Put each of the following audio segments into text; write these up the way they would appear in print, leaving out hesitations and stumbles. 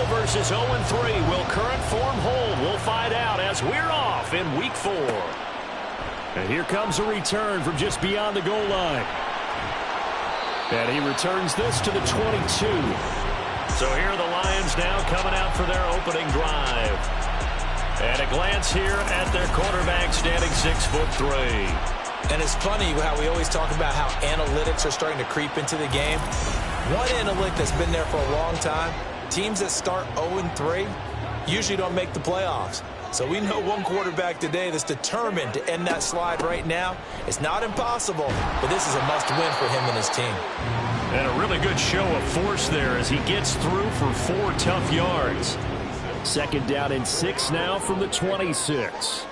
versus 0-3. Will current form hold? We'll find out as we're off in Week 4. And here comes a return from just beyond the goal line. And he returns this to the 22. So here are the Lions now coming out for their opening drive. And a glance here at their quarterback standing 6'3". And it's funny how we always talk about how analytics are starting to creep into the game. One analytic that's been there for a long time, teams that start 0-3 usually don't make the playoffs. So we know one quarterback today that's determined to end that slide right now. It's not impossible, but this is a must-win for him and his team. And a really good show of force there as he gets through for 4 tough yards. 2nd down and 6 now from the 26.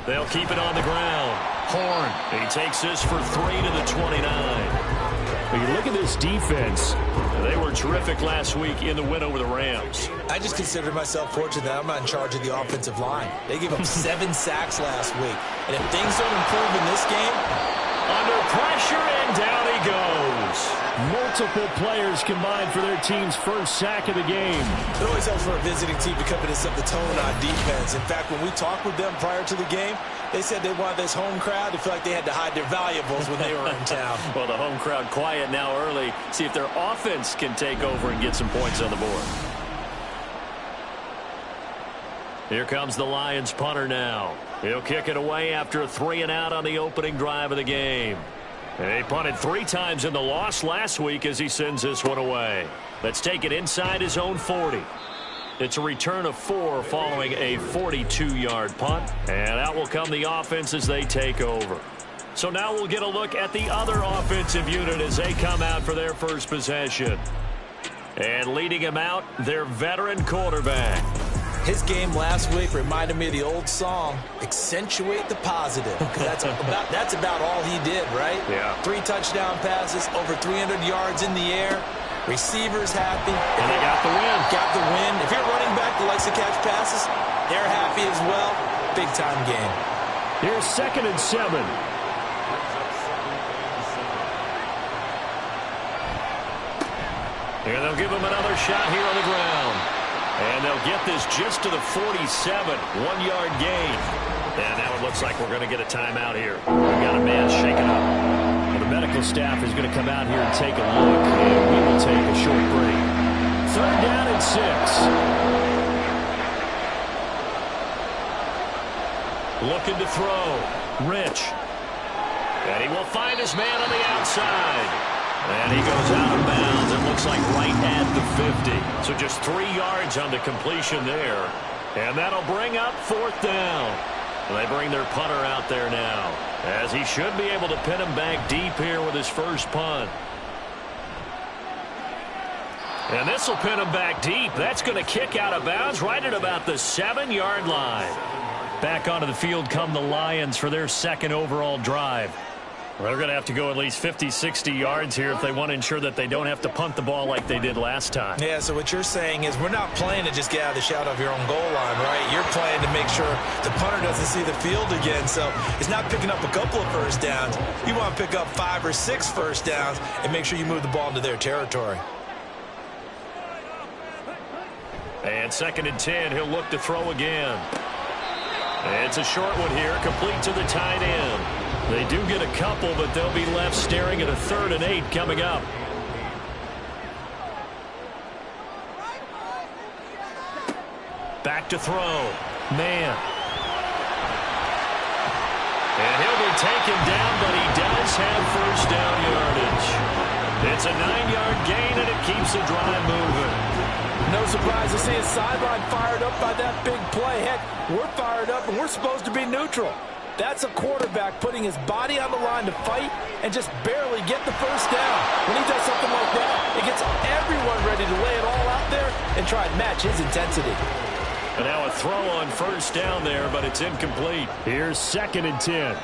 They'll keep it on the ground. Horn, he takes this for 3 to the 29. When you look at this defense, they were terrific last week in the win over the Rams. I just consider myself fortunate that I'm not in charge of the offensive line. They gave up 7 sacks last week. And if things don't improve in this game, under pressure, and down he goes. Multiple players combined for their team's first sack of the game. It always helps for a visiting team to come in and set the tone on defense. In fact, when we talked with them prior to the game, they said they wanted this home crowd to feel like they had to hide their valuables when they were in town. Well, the home crowd quiet now early. See if their offense can take over and get some points on the board. Here comes the Lions punter now. He'll kick it away after a 3-and-out on the opening drive of the game. And he punted 3 times in the loss last week as he sends this one away. Let's take it inside his own 40. It's a return of 4 following a 42-yard punt. And out will come the offense as they take over. So now we'll get a look at the other offensive unit as they come out for their first possession. And leading him out, their veteran quarterback. His game last week reminded me of the old song, Accentuate the Positive. Because that's about all he did, right? Yeah. 3 touchdown passes, over 300 yards in the air. Receivers happy. And they got the win. Got the win. If you're a running back that likes to catch passes, they're happy as well. Big-time game. Here's 2nd and 7. And they'll give him another shot here on the ground. And they'll get this just to the 47, 1-yard gain. And now it looks like we're going to get a timeout here. We've got a man shaken up. Well, the medical staff is going to come out here and take a look, and we will take a short break. 3rd down and 6. Looking to throw. Rich. And he will find his man on the outside. And he goes out of bounds. It looks like right at the 50. So just 3 yards on the completion there. And that'll bring up 4th down. And they bring their punter out there now, as he should be able to pin him back deep here with his first punt. And this will pin him back deep. That's going to kick out of bounds right at about the 7-yard line. Back onto the field come the Lions for their 2nd overall drive. They're going to have to go at least 50, 60 yards here if they want to ensure that they don't have to punt the ball like they did last time. Yeah, so what you're saying is we're not playing to just get out of the shadow of your own goal line, right? You're playing to make sure the punter doesn't see the field again. So it's not picking up a couple of first downs. You want to pick up 5 or 6 first downs and make sure you move the ball into their territory. And 2nd and 10, he'll look to throw again. It's a short one here, complete to the tight end. They do get a couple, but they'll be left staring at a 3rd and 8 coming up. Back to throw. Man. And he'll be taken down, but he does have first down yardage. It's a 9-yard gain, and it keeps the drive moving. No surprise to see his sideline fired up by that big play. Heck, we're fired up, and we're supposed to be neutral. That's a quarterback putting his body on the line to fight and just barely get the first down. When he does something like that, it gets everyone ready to lay it all out there and try and match his intensity. And now a throw on first down there, but it's incomplete. Here's 2nd and 10.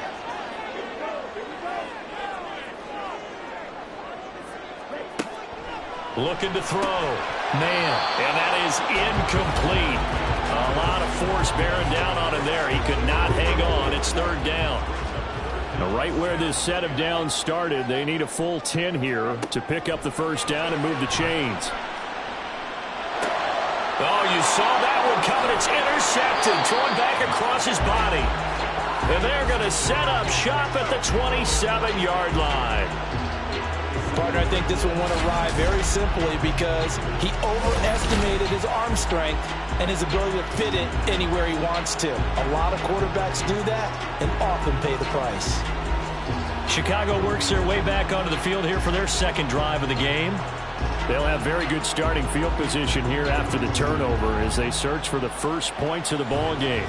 Looking to throw. Man. And that is incomplete. A lot of force bearing down on him there. He could not hang on. It's 3rd down. Now, right where this set of downs started, they need a full 10 here to pick up the first down and move the chains. Oh, you saw that one coming. It's intercepted, thrown back across his body. And they're going to set up shop at the 27-yard line. Partner, I think this one went awry very simply because he overestimated his arm strength and his ability to fit it anywhere he wants to. A lot of quarterbacks do that and often pay the price. Chicago works their way back onto the field here for their second drive of the game. They'll have very good starting field position here after the turnover as they search for the first points of the ball game.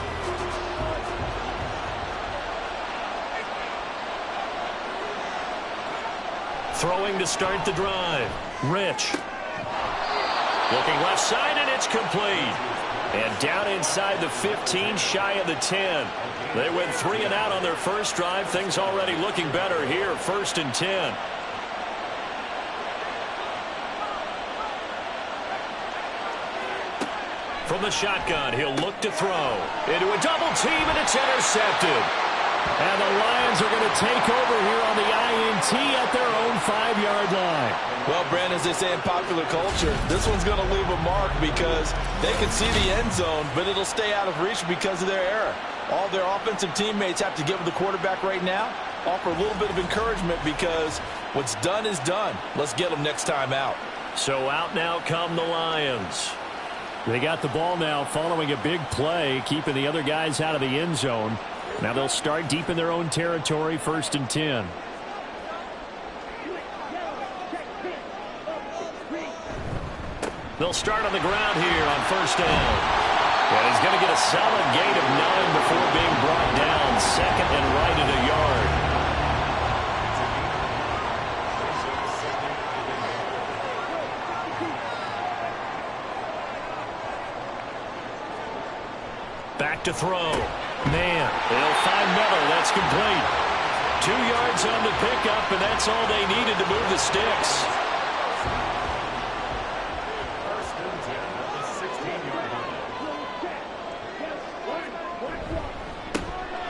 Throwing to start the drive. Rich. Looking left side, and it's complete. And down inside the 15, shy of the 10. They went 3 and out on their first drive. Things already looking better here, 1st and 10. From the shotgun, he'll look to throw. Into a double team, and it's intercepted. And the Lions are going to take over here on the INT at their own 5-yard line. Well, Brandon, as they say in popular culture, this one's going to leave a mark because they can see the end zone, but it'll stay out of reach because of their error. All their offensive teammates have to give the quarterback right now, offer a little bit of encouragement because what's done is done. Let's get them next time out. So out now come the Lions. They got the ball now following a big play, keeping the other guys out of the end zone. Now they'll start deep in their own territory, 1st and 10. They'll start on the ground here on 1st down. And he's going to get a solid gain of 9 before being brought down. 2nd and right at a yard. Back to throw. Man, they'll find Miller. That's complete. 2 yards on the pickup, and that's all they needed to move the sticks.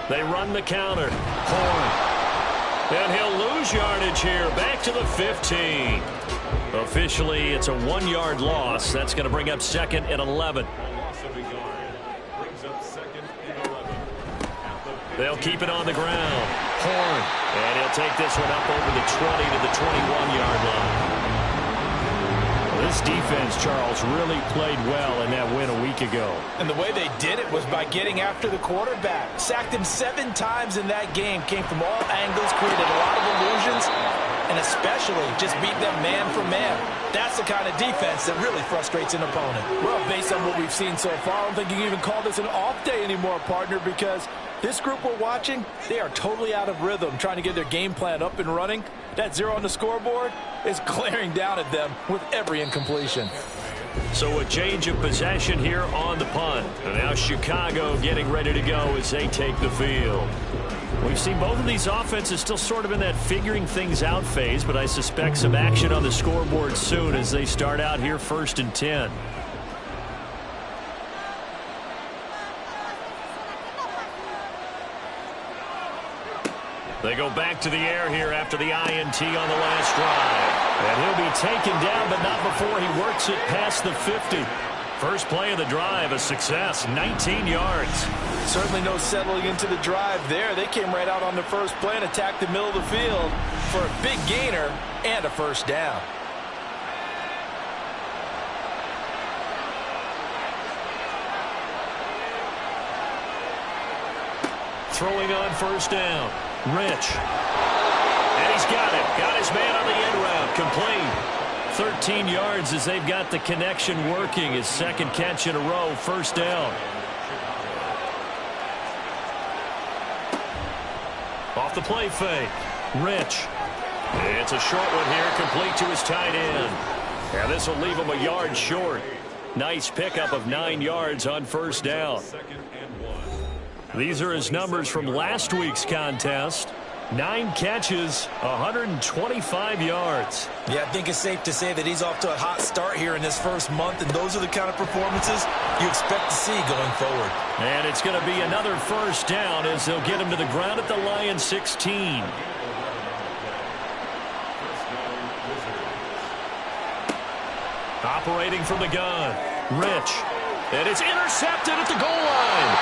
They run the counter. Horn. And he'll lose yardage here. Back to the 15. Officially, it's a 1-yard loss. That's going to bring up 2nd and 11. They'll keep it on the ground. Horn. And he'll take this one up over the 20 to the 21-yard line. This defense, Charles, really played well in that win a week ago. And the way they did it was by getting after the quarterback. Sacked him 7 times in that game. Came from all angles, created a lot of illusions, and especially just beat them man for man. That's the kind of defense that really frustrates an opponent. Well, based on what we've seen so far, I don't think you can even call this an off day anymore, partner, because this group we're watching, they are totally out of rhythm, trying to get their game plan up and running. That 0 on the scoreboard is glaring down at them with every incompletion. So a change of possession here on the punt. And now Chicago getting ready to go as they take the field. We've seen both of these offenses still sort of in that figuring things out phase, but I suspect some action on the scoreboard soon as they start out here 1st and 10. They go back to the air here after the INT on the last drive. And he'll be taken down, but not before he works it past the 50. First play of the drive, a success, 19 yards. Certainly no settling into the drive there. They came right out on the first play and attacked the middle of the field for a big gainer and a 1st down. Throwing on 1st down. Rich. And he's got it. Got his man on the end route. Complete. 13 yards as they've got the connection working. His 2nd catch in a row. 1st down. Off the play fake. Rich. It's a short one here. Complete to his tight end. And this will leave him a yard short. Nice pickup of 9 yards on 1st down. These are his numbers from last week's contest. 9 catches, 125 yards. Yeah, I think it's safe to say that he's off to a hot start here in this first month, and those are the kind of performances you expect to see going forward. And it's going to be another first down as they'll get him to the ground at the Lions 16. Operating from the gun, Rich. And it's intercepted at the goal line.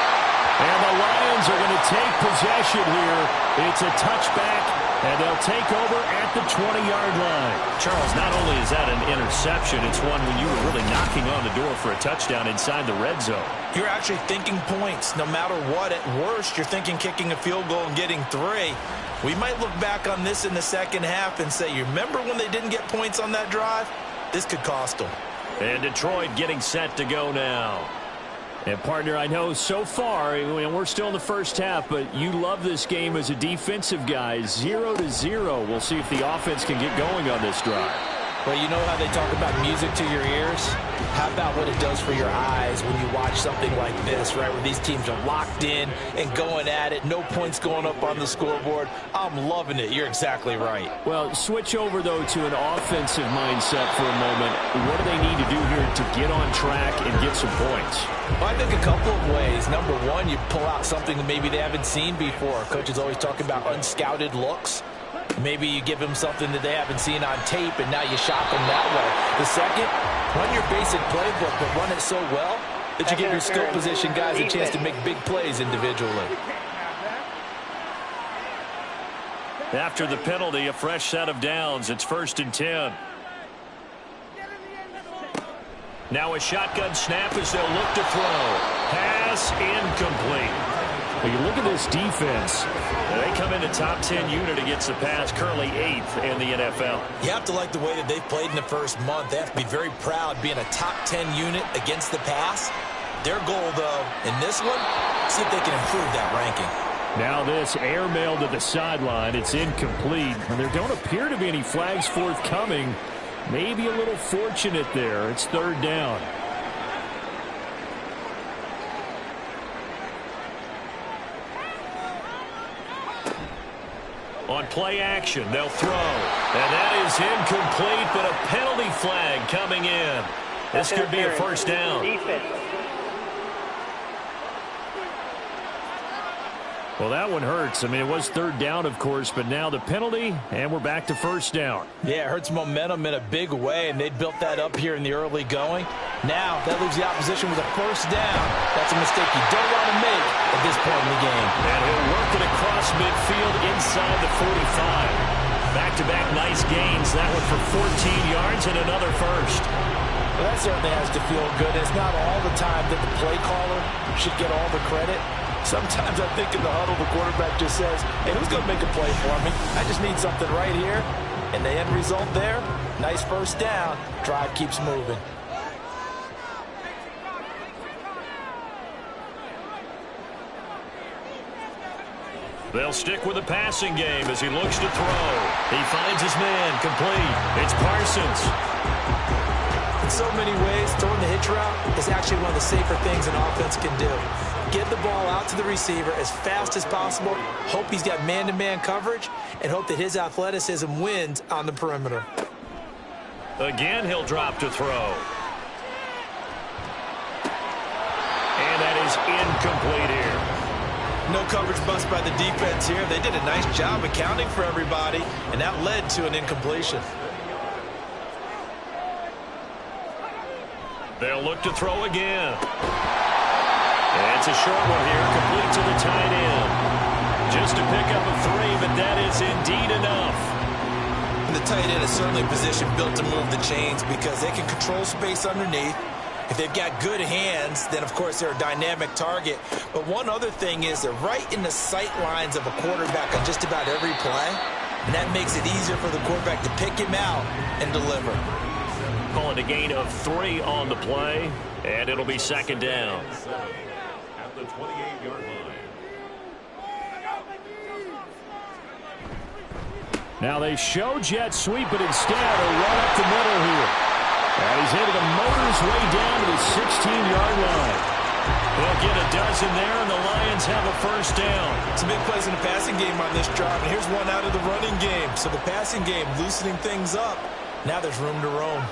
And the Lions are going to take possession here. It's a touchback, and they'll take over at the 20-yard line. Charles, not only is that an interception, it's one when you were really knocking on the door for a touchdown inside the red zone. You're actually thinking points. No matter what, at worst, you're thinking kicking a field goal and getting 3. We might look back on this in the second half and say, you remember when they didn't get points on that drive? This could cost them. And Detroit getting set to go now. And, partner, I know so far, and we're still in the first half, but you love this game as a defensive guy. 0-0. We'll see if the offense can get going on this drive. Well, you know how they talk about music to your ears? How about what it does for your eyes when you watch something like this, right, where these teams are locked in and going at it, no points going up on the scoreboard? I'm loving it. You're exactly right. Well, switch over, though, to an offensive mindset for a moment. What do they need to do here to get on track and get some points? Well, I think a couple of ways. Number one, you pull out something that maybe they haven't seen before. Coaches always talk about unscouted looks. Maybe you give them something that they haven't seen on tape, and now you shock them that way. The second, run your basic playbook, but run it so well that you give your skill position guys a chance to make big plays individually. After the penalty, a fresh set of downs. It's 1st and 10. Now a shotgun snap as they'll look to throw. Pass incomplete. Well, you look at this defense. They come into top 10 unit against the pass, currently 8th in the NFL. You have to like the way that they've played in the first month. They have to be very proud being a top 10 unit against the pass. Their goal, though, in this one, see if they can improve that ranking. Now this airmail to the sideline. It's incomplete. And there don't appear to be any flags forthcoming. Maybe a little fortunate there. It's 3rd down. On play action, they'll throw. And that is incomplete, but a penalty flag coming in. This could be a first down. Well, that one hurts. I mean, it was 3rd down, of course, but now the penalty, and we're back to 1st down. Yeah, it hurts momentum in a big way, and they built that up here in the early going. Now, that leaves the opposition with a 1st down. That's a mistake you don't want to make at this point in the game. And he'll work it across midfield inside the 45. Back-to-back nice gains. That one for 14 yards and another first. Well, that certainly has to feel good. It's not all the time that the play caller should get all the credit. Sometimes I think in the huddle, the quarterback just says, hey, who's going to make a play for me? I just need something right here. And the end result there, nice 1st down. Drive keeps moving. They'll stick with the passing game as he looks to throw. He finds his man complete. It's Parsons. In so many ways, throwing the hitch route is actually one of the safer things an offense can do. Get the ball out to the receiver as fast as possible, hope he's got man-to-man coverage, and hope that his athleticism wins on the perimeter. Again, he'll drop to throw. And that is incomplete here. No coverage bust by the defense here. They did a nice job accounting for everybody, and that led to an incompletion. They'll look to throw again. And it's a short one here, complete to the tight end. Just to pick up a 3, but that is indeed enough. And the tight end is certainly a position built to move the chains because they can control space underneath. If they've got good hands, then, of course, they're a dynamic target. But one other thing is they're right in the sight lines of a quarterback on just about every play. And that makes it easier for the quarterback to pick him out and deliver. Calling a gain of 3 on the play, and it'll be 2nd down. At the 28-yard line. Now they show jet sweep, but instead a run up the middle here. And he's able to motor his way down to the 16-yard line. They'll get a dozen there, and the Lions have a first down. Some big plays in the passing game on this drive, and here's one out of the running game. So the passing game loosening things up. Now there's room to roam.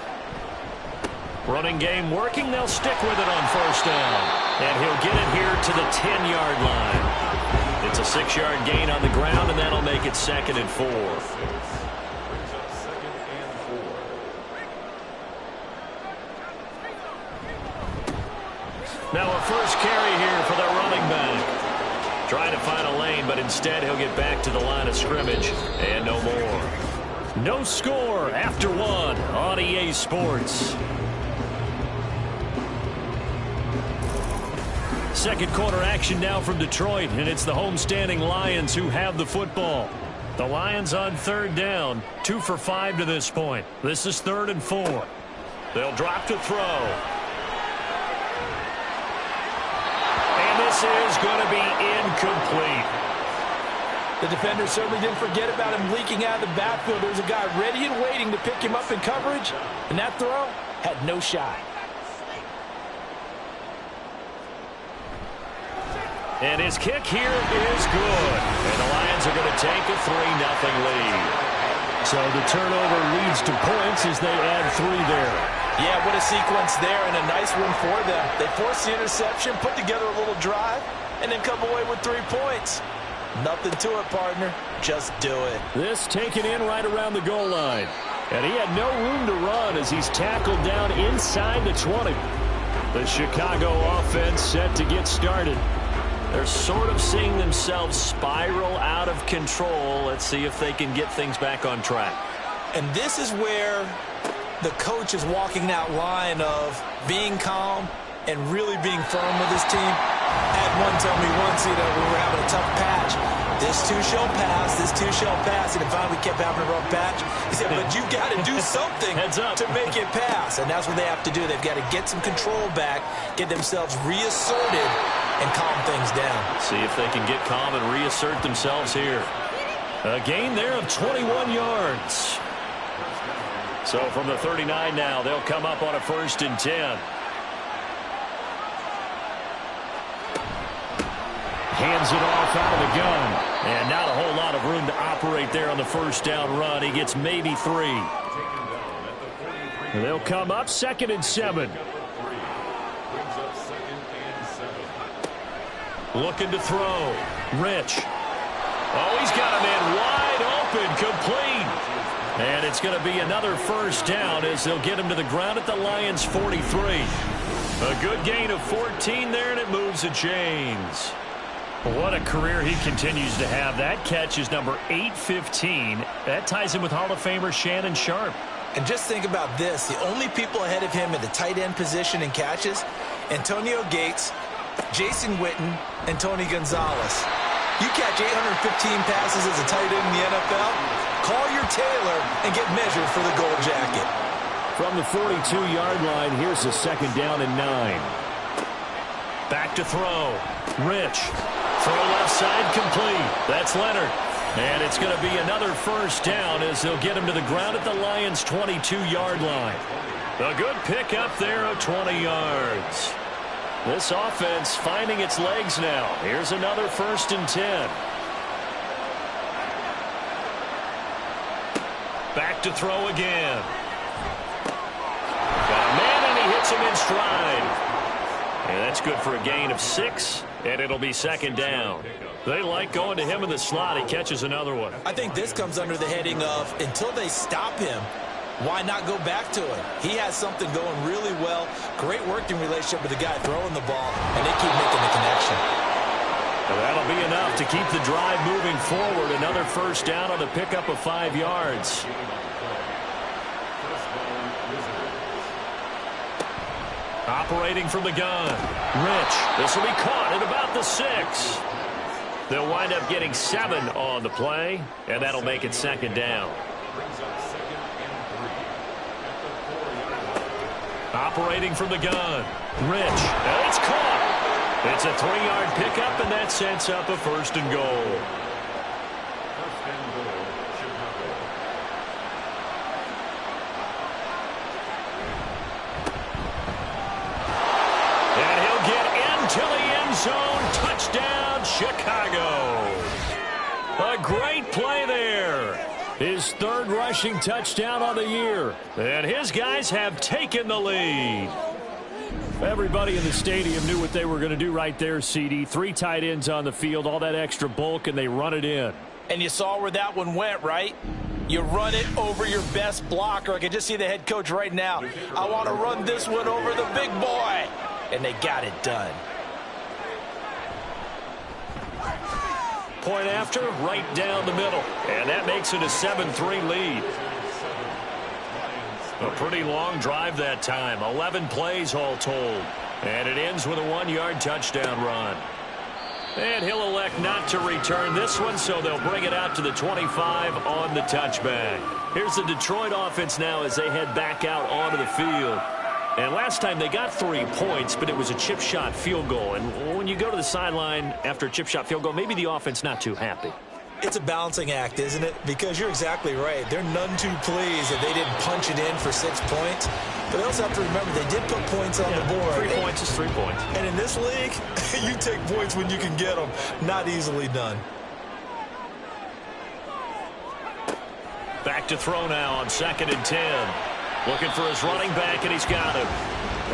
Running game working. They'll stick with it on first down. And he'll get it here to the 10-yard line. It's a 6-yard gain on the ground, and that'll make it 2nd and 4. Now a first carry here for the running back. Trying to find a lane, but instead he'll get back to the line of scrimmage. And no more. No score after 1 on EA Sports. Second quarter action now from Detroit, and it's the homestanding Lions who have the football. The Lions on 3rd down, 2 for 5 to this point. This is 3rd and 4. They'll drop to throw. And this is going to be incomplete. The defender certainly didn't forget about him leaking out of the backfield. There was a guy ready and waiting to pick him up in coverage, and that throw had no shot. And his kick here is good. And the Lions are going to take a 3-0 lead. So the turnover leads to points as they add 3 there. Yeah, what a sequence there, and a nice one for them. They forced the interception, put together a little drive, and then come away with 3 points. Nothing to it, partner. Just do it. This taken in right around the goal line. And he had no room to run as he's tackled down inside the 20. The Chicago offense set to get started. They're sort of seeing themselves spiral out of control. Let's see if they can get things back on track. And this is where the coach is walking that line of being calm and really being firm with his team. I had one tell me once, we were having a tough patch. This too shall pass, this too shall pass. And finally we kept having a rough patch. He said, but you got to do something to make it pass. And that's what they have to do. They've got to get some control back, get themselves reasserted, and calm things down. See if they can get calm and reassert themselves here. A gain there of 21 yards. So from the 39 now, they'll come up on a 1st and 10. Hands it off out of the gun. And not a whole lot of room to operate there on the first down run. He gets maybe 3. They'll come up 2nd and 7. Looking to throw. Rich. Oh, he's got him in wide open, complete. And it's going to be another first down as they'll get him to the ground at the Lions' 43. A good gain of 14 there, and it moves the chains. What a career he continues to have. That catch is number 815. That ties him with Hall of Famer Shannon Sharpe. And just think about this. The only people ahead of him in the tight end position in catches, Antonio Gates, Jason Witten, and Tony Gonzalez. You catch 815 passes as a tight end in the NFL, call your tailor and get measured for the gold jacket. From the 42-yard line, here's a 2nd down and 9. Back to throw. Rich. Throw left side complete. That's Leonard. And it's going to be another first down as they'll get him to the ground at the Lions' 22-yard line. A good pickup there of 20 yards. This offense finding its legs now. Here's another 1st and 10. Back to throw again. Got a man, and he hits him in stride. And that's good for a gain of 6, and it'll be 2nd down. They like going to him in the slot. He catches another one. I think this comes under the heading of, until they stop him, why not go back to it? He has something going really well. Great working relationship with the guy throwing the ball, and they keep making the connection. Well, that'll be enough to keep the drive moving forward. Another first down on the pickup of 5 yards. Operating from the gun. Rich. This will be caught at about the 6. They'll wind up getting 7 on the play, and that'll make it 2nd down. Operating from the gun. Rich. And it's caught. It's a 3-yard pickup, and that sets up a 1st and goal. And he'll get into the zone. Touchdown, Chicago. A great play there. His third rushing touchdown on the year. And his guys have taken the lead. Everybody in the stadium knew what they were going to do right there, CD. 3 tight ends on the field, all that extra bulk, and they run it in. And you saw where that one went, right? You run it over your best blocker. I can just see the head coach right now. I want to run this one over the big boy. And they got it done. Point after, right down the middle. And that makes it a 7-3 lead. A pretty long drive that time. 11 plays all told. And it ends with a 1-yard touchdown run. And he'll elect not to return this one, so they'll bring it out to the 25 on the touchback. Here's the Detroit offense now as they head back out onto the field. And last time they got 3 points, but it was a chip shot field goal. And when you go to the sideline after a chip shot field goal, maybe the offense not too happy. It's a balancing act, isn't it? Because you're exactly right. They're none too pleased that they didn't punch it in for 6 points. But they also have to remember they did put points on the board. 3 points is 3 points. And in this league, you take points when you can get them. Not easily done. Back to throw now on 2nd and 10. Looking for his running back, and he's got him.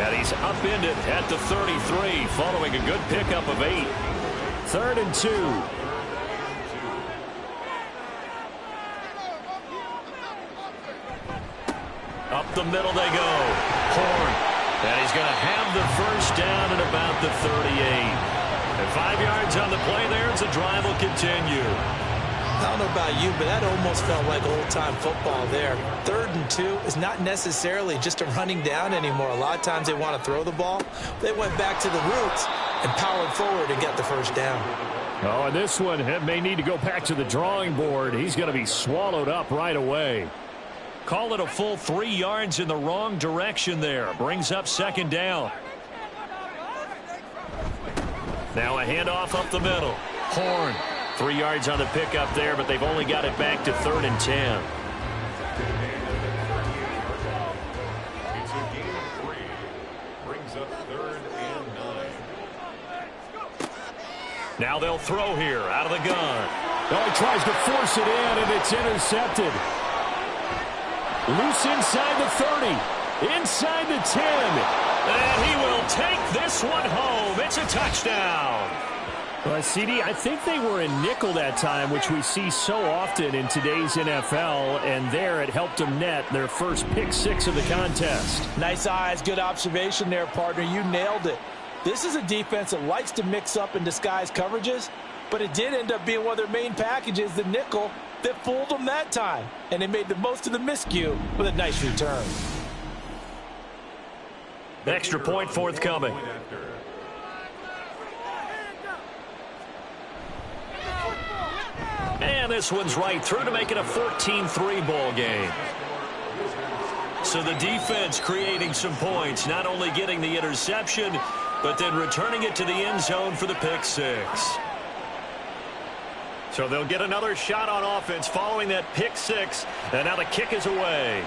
And he's upended at the 33, following a good pickup of 8. 3rd and 2. Up the middle they go. Horn. And he's going to have the first down at about the 38. And 5 yards on the play there as the drive will continue. I don't know about you, but that almost felt like old-time football there. 3rd and 2 is not necessarily just a running down anymore. A lot of times they want to throw the ball. They went back to the roots and powered forward and got the first down. Oh, and this one may need to go back to the drawing board. He's going to be swallowed up right away. Call it a full 3 yards in the wrong direction there. Brings up 2nd down. Now a handoff up the middle. Horn. 3 yards on the pickup there, but they've only got it back to 3rd and 10. It's a gain of 3. Brings up 3rd and 9. Now they'll throw here out of the gun. Oh, he tries to force it in, and it's intercepted. Loose inside the 30. Inside the 10. And he will take this one home. It's a touchdown. Well, CD, I think they were in nickel that time, which we see so often in today's NFL, and there it helped them net their first pick 6 of the contest. Nice eyes, good observation there, partner. You nailed it. This is a defense that likes to mix up and disguise coverages, but it did end up being one of their main packages, the nickel, that fooled them that time. And they made the most of the miscue with a nice return. Extra point forthcoming. And this one's right through to make it a 14-3 ball game. So the defense creating some points, not only getting the interception, but then returning it to the end zone for the pick 6. So they'll get another shot on offense following that pick 6, and now the kick is away.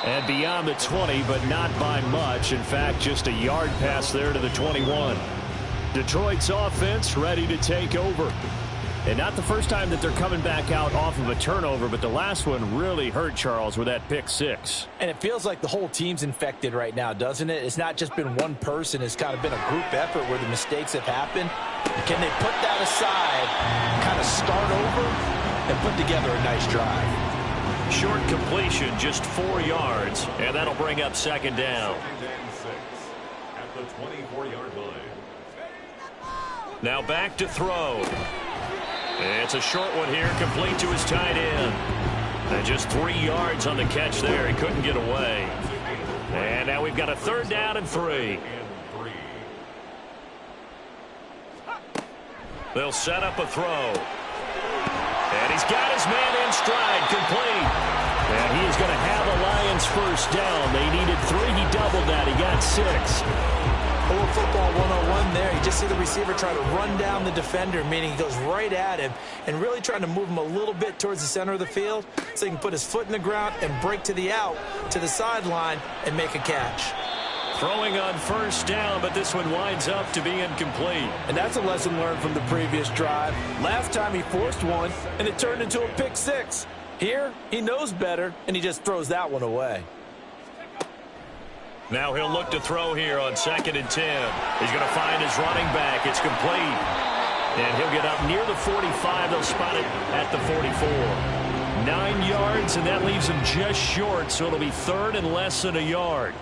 And beyond the 20, but not by much. In fact, just a yard pass there to the 21. Detroit's offense ready to take over. And not the first time that they're coming back out off of a turnover, but the last one really hurt, Charles, with that pick 6. And it feels like the whole team's infected right now, doesn't it? It's not just been one person. It's kind of been a group effort where the mistakes have happened. Can they put that aside, kind of start over, and put together a nice drive? Short completion, just 4 yards, and that'll bring up 2nd down. 2nd and 6 at the 24-yard line. Now back to throw. It's a short one here, complete to his tight end. And just 3 yards on the catch there. He couldn't get away. And now we've got a 3rd down and 3. They'll set up a throw. And he's got his man in stride, complete. And he is going to have a Lions first down. They needed 3. He doubled that. He got 6. Old football 101 there. You just see the receiver try to run down the defender, meaning he goes right at him and really trying to move him a little bit towards the center of the field so he can put his foot in the ground and break to the out, to the sideline, and make a catch. Throwing on first down, but this one winds up to be incomplete. And that's a lesson learned from the previous drive. Last time he forced one, and it turned into a pick six. Here, he knows better, and he just throws that one away. Now he'll look to throw here on 2nd and 10. He's going to find his running back. It's complete. And he'll get up near the 45. They'll spot it at the 44. 9 yards, and that leaves him just short, so it'll be 3rd and less than a yard.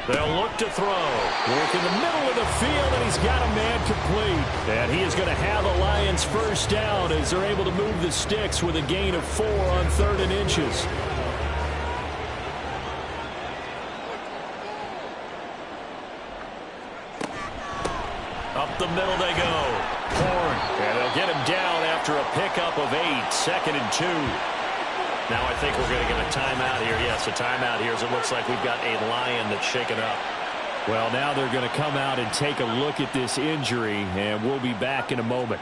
They'll look to throw. Work in the middle of the field, and he's got a man complete. And he is going to have the Lions first down as they're able to move the sticks with a gain of 4 on 3rd and inches. Up the middle they go. Horn. And they'll get him down after a pickup of 8. 2nd and 2. Now I think we're going to get a timeout here. Yes, a timeout here as it looks like we've got a Lion that's shaken up. Well, now they're going to come out and take a look at this injury, and we'll be back in a moment.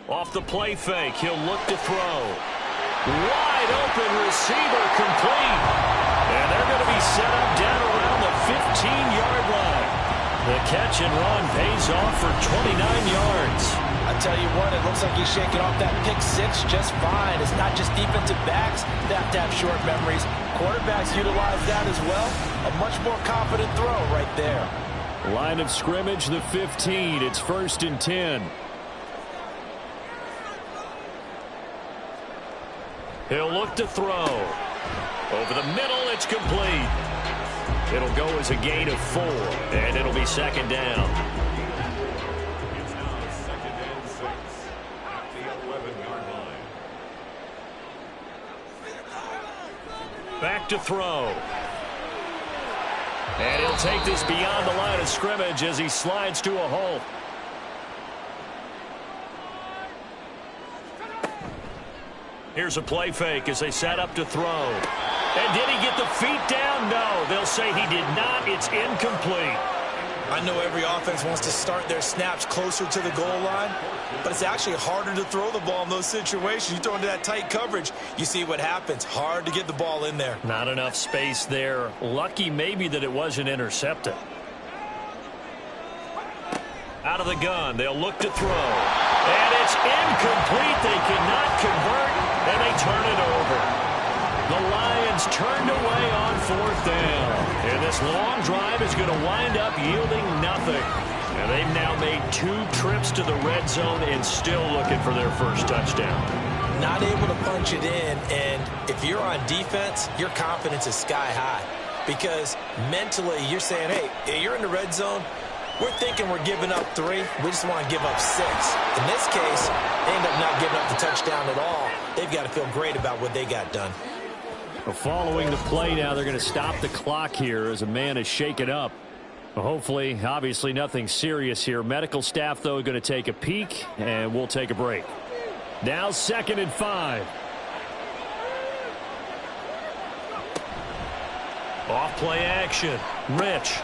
Off the play fake, he'll look to throw. Wide open receiver complete. And they're going to be set up down around the 15-yard line. The catch and run pays off for 29 yards. I tell you what, it looks like he's shaking off that pick six just fine. It's not just defensive backs that have to have short memories. Quarterbacks utilize that as well. A much more confident throw right there. Line of scrimmage, the 15. It's 1st and 10. He'll look to throw. Over the middle, it's complete. It'll go as a gain of 4, and it'll be 2nd down. It's now 2nd and 6 at the 11-yard line. Back to throw. And he'll take this beyond the line of scrimmage as he slides to a halt. Here's a play fake as they set up to throw. And did he get the feet down? No, they'll say he did not. It's incomplete. I know every offense wants to start their snaps closer to the goal line, but it's actually harder to throw the ball in those situations. You throw into that tight coverage, you see what happens. Hard to get the ball in there. Not enough space there. Lucky maybe that it wasn't intercepted. Out of the gun, they'll look to throw. And it's incomplete. They cannot convert, and they turn it over. The Lions turned away on 4th down. And this long drive is going to wind up yielding nothing. And they've now made 2 trips to the red zone and still looking for their first touchdown. Not able to punch it in, and if you're on defense, your confidence is sky high. Because mentally, you're saying, hey, you're in the red zone. We're thinking we're giving up 3. We just want to give up 6. In this case, they end up not giving up the touchdown at all. They've got to feel great about what they got done. Well, following the play now, they're going to stop the clock here as a man is shaken up. Well, hopefully, obviously nothing serious here. Medical staff, though, going to take a peek, and we'll take a break. Now 2nd and 5. Off play action. Rich.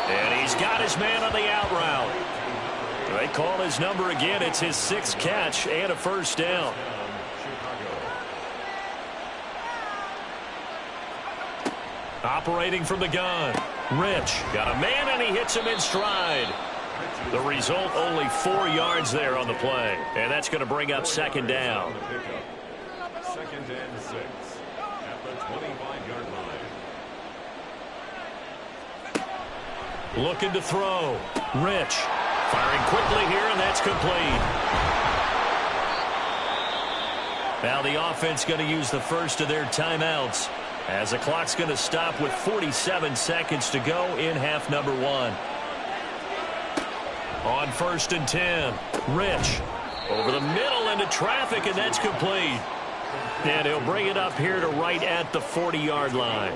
And he's got his man on the out route. They call his number again. It's his 6th catch and a first down. Operating from the gun. Rich got a man, and he hits him in stride. The result, only 4 yards there on the play. And that's going to bring up 2nd down. 2nd and 6 at the 25-yard line. Looking to throw. Rich firing quickly here, and that's complete. Now the offense going to use the first of their timeouts as the clock's going to stop with 47 seconds to go in half number 1. On 1st and 10, Rich over the middle into traffic, and that's complete. And he'll bring it up here to right at the 40-yard line.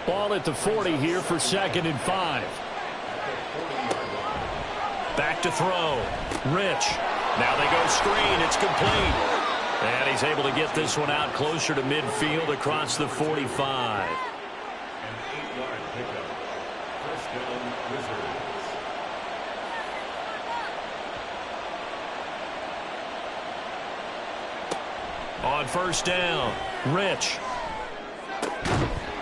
Ball at the 40 here for 2nd and 5. Back to throw. Rich. Now they go screen. It's complete. And he's able to get this one out closer to midfield across the 45. An 8-yard pickup. First down, Wizards. On first down, Rich.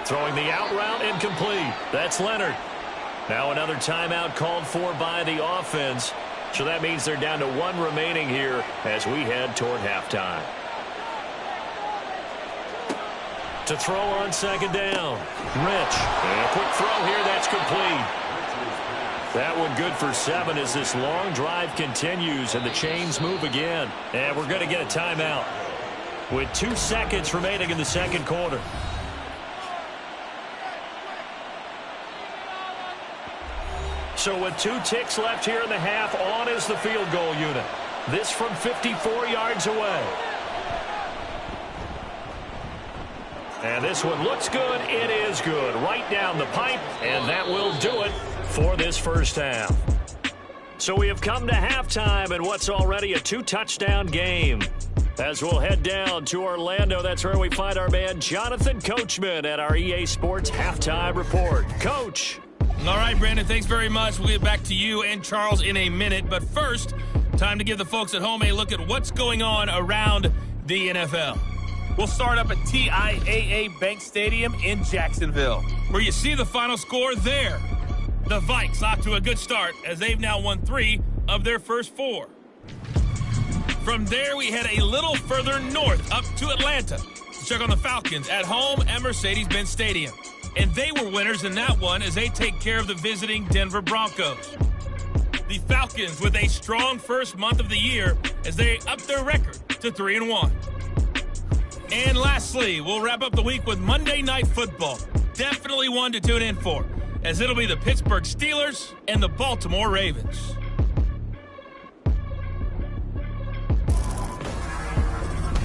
Throwing the out route, incomplete. That's Leonard. Now another timeout called for by the offense. So that means they're down to 1 remaining here as we head toward halftime. To throw on second down, Rich. And a quick throw here, that's complete. That one good for 7 as this long drive continues and the chains move again. And we're going to get a timeout with 2 seconds remaining in the second quarter. So with 2 ticks left here in the half, on is the field goal unit. This from 54 yards away. And this one looks good. It is good. Right down the pipe, and that will do it for this first half. So we have come to halftime in what's already a 2-touchdown game. As we'll head down to Orlando, that's where we find our man Jonathan Coachman at our EA Sports Halftime Report. Coach. All right, Brandon, thanks very much. We'll get back to you and Charles in a minute. But first, time to give the folks at home a look at what's going on around the NFL. We'll start up at TIAA Bank Stadium in Jacksonville, where you see the final score there. The Vikes off to a good start as they've now won 3 of their first 4. From there, we head a little further north up to Atlanta to check on the Falcons at home at Mercedes-Benz Stadium. And they were winners in that one as they take care of the visiting Denver Broncos. The Falcons with a strong first month of the year as they up their record to 3-1. And lastly, we'll wrap up the week with Monday Night Football. Definitely one to tune in for, as it'll be the Pittsburgh Steelers and the Baltimore Ravens.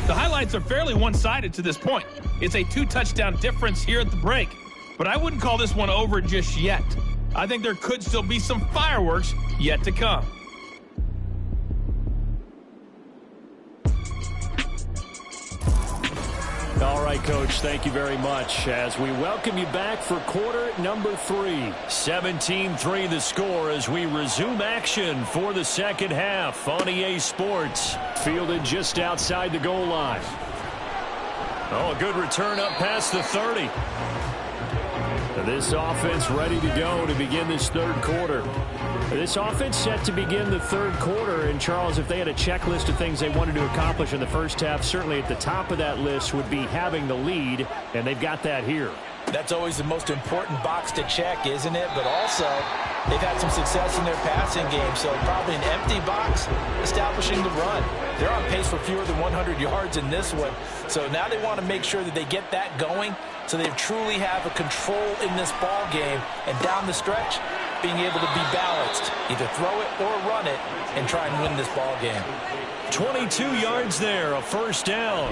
The highlights are fairly one-sided to this point. It's a 2-touchdown difference here at the break. But I wouldn't call this one over just yet. I think there could still be some fireworks yet to come. All right, Coach, thank you very much as we welcome you back for quarter number 3. 17-3 the score as we resume action for the second half on EA Sports. Fielded just outside the goal line. Oh, a good return up past the 30. This offense ready to go to begin this third quarter. This offense set to begin the third quarter. And, Charles, if they had a checklist of things they wanted to accomplish in the first half, certainly at the top of that list would be having the lead, and they've got that here. That's always the most important box to check, isn't it? But also, they've had some success in their passing game, so probably an empty box establishing the run. They're on pace for fewer than 100 yards in this one, so now they want to make sure that they get that going so they truly have a control in this ball game, and down the stretch, being able to be balanced, either throw it or run it, and try and win this ball game. 22 yards there, a first down.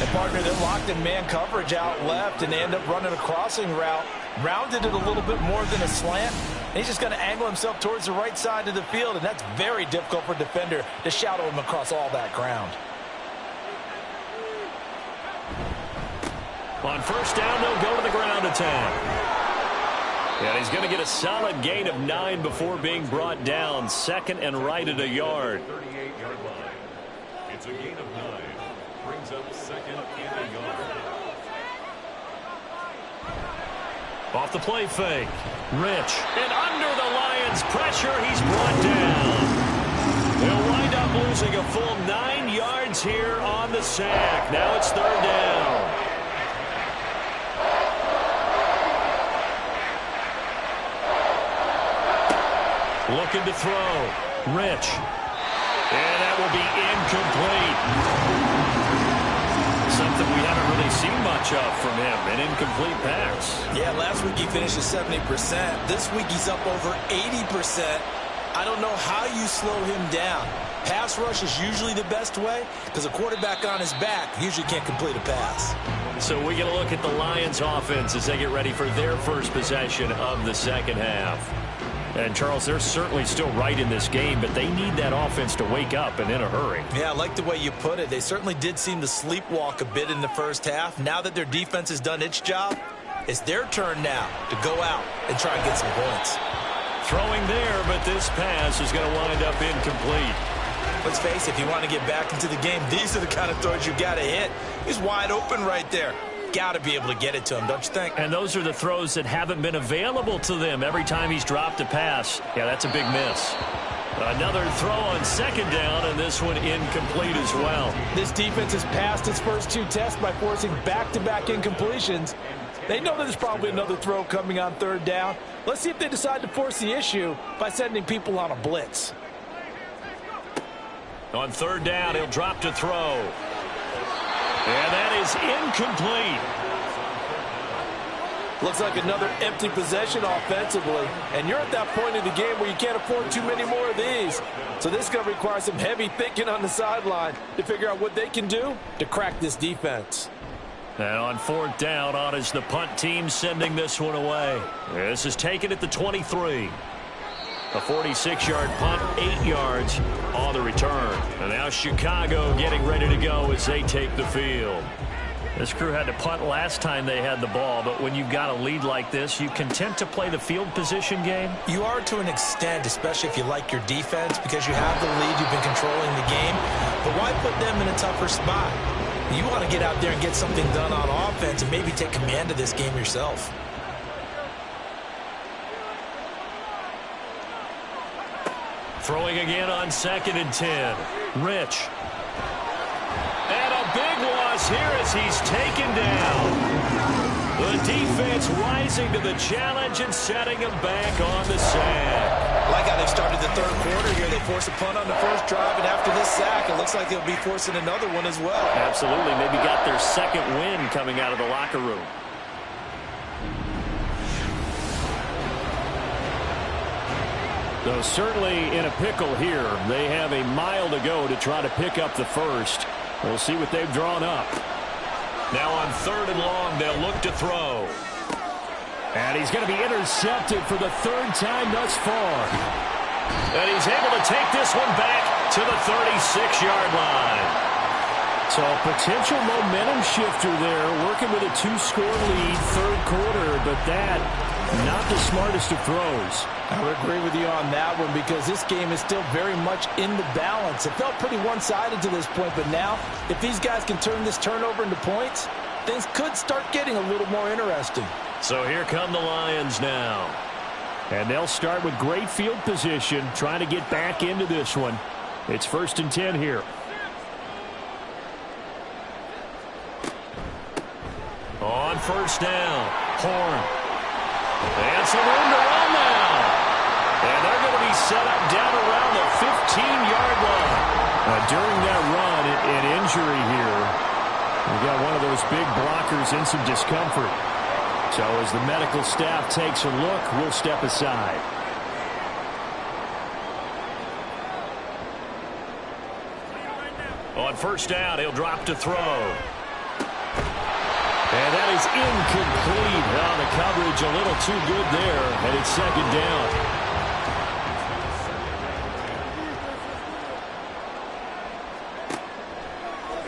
And, partner, they're locked in man coverage out left, and they end up running a crossing route, rounded it a little bit more than a slant. And he's just going to angle himself towards the right side of the field, and that's very difficult for a defender to shadow him across all that ground. On first down, they'll go to the ground attack. And he's going to get a solid gain of 9 before being brought down. Second and right at a yard. 38-yard line. It's a gain of 9. Brings up second and a yard. Off the play fake. Rich. And under the Lions' pressure, he's brought down. They'll wind up losing a full 9 yards here on the sack. Now it's third down. Looking to throw. Rich. And that will be incomplete. Something we haven't really seen much of from him, an incomplete pass. Yeah, last week he finished at 70%. This week he's up over 80%. I don't know how you slow him down. Pass rush is usually the best way because a quarterback on his back usually can't complete a pass. So we get a look at the Lions offense as they get ready for their first possession of the second half. And, Charles, they're certainly still right in this game, but they need that offense to wake up and in a hurry. Yeah, I like the way you put it. They certainly did seem to sleepwalk a bit in the first half. Now that their defense has done its job, it's their turn now to go out and try and get some points. Throwing there, but this pass is going to wind up incomplete. Let's face it, if you want to get back into the game, these are the kind of throws you got to hit. He's wide open right there. Got to be able to get it to him, don't you think? And those are the throws that haven't been available to them every time he's dropped a pass. Yeah, that's a big miss. Another throw on second down, and this one incomplete as well. This defense has passed its first 2 tests by forcing back-to-back incompletions. They know there's probably another throw coming on third down. Let's see if they decide to force the issue by sending people on a blitz. On third down, he'll drop to throw. And that is incomplete. Looks like another empty possession offensively. And you're at that point in the game where you can't afford too many more of these. So this is going to require some heavy thinking on the sideline to figure out what they can do to crack this defense. And on fourth down, on is the punt team sending this one away. This is taken at the 23. A 46-yard punt, 8 yards on the return. And now Chicago getting ready to go as they take the field. This crew had to punt last time they had the ball, but when you've got a lead like this, you content to play the field position game? You are to an extent, especially if you like your defense, because you have the lead, you've been controlling the game. But why put them in a tougher spot? You want to get out there and get something done on offense and maybe take command of this game yourself. Throwing again on 2nd and 10. Rich. And a big loss here as he's taken down. The defense rising to the challenge and setting him back on the sack. Like how they started the third quarter here. They forced a punt on the first drive, and after this sack, it looks like they'll be forcing another one as well. Absolutely. Maybe got their second win coming out of the locker room. So certainly in a pickle here. They have a mile to go to try to pick up the first. We'll see what they've drawn up. Now on 3rd and long, they'll look to throw. And he's going to be intercepted for the 3rd time thus far. And he's able to take this one back to the 36-yard line. So a potential momentum shifter there, working with a 2-score lead, 3rd quarter, but that, not the smartest of throws. I would agree with you on that one because this game is still very much in the balance. It felt pretty one-sided to this point, but now, if these guys can turn this turnover into points, things could start getting a little more interesting. So here come the Lions now. And they'll start with great field position, trying to get back into this one. It's 1st and 10 here. On 1st down, Horn. And some room to run now. And they're going to be set up down around the 15-yard line. During that run, an injury here. We got one of those big blockers in some discomfort. So as the medical staff takes a look, we'll step aside. On 1st down, he'll drop to throw. And that is incomplete. Now the coverage a little too good there, and it's 2nd down.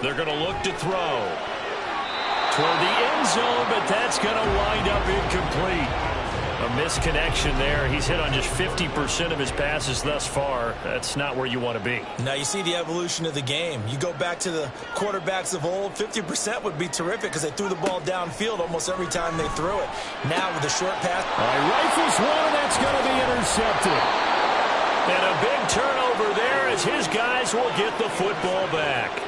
They're going to look to throw toward the end zone, but that's going to wind up incomplete. A misconnection there. He's hit on just 50% of his passes thus far. That's not where you want to be. Now you see the evolution of the game. You go back to the quarterbacks of old, 50% would be terrific because they threw the ball downfield almost every time they threw it. Now with a short pass. Rifles one, that's going to be intercepted. And a big turnover there as his guys will get the football back.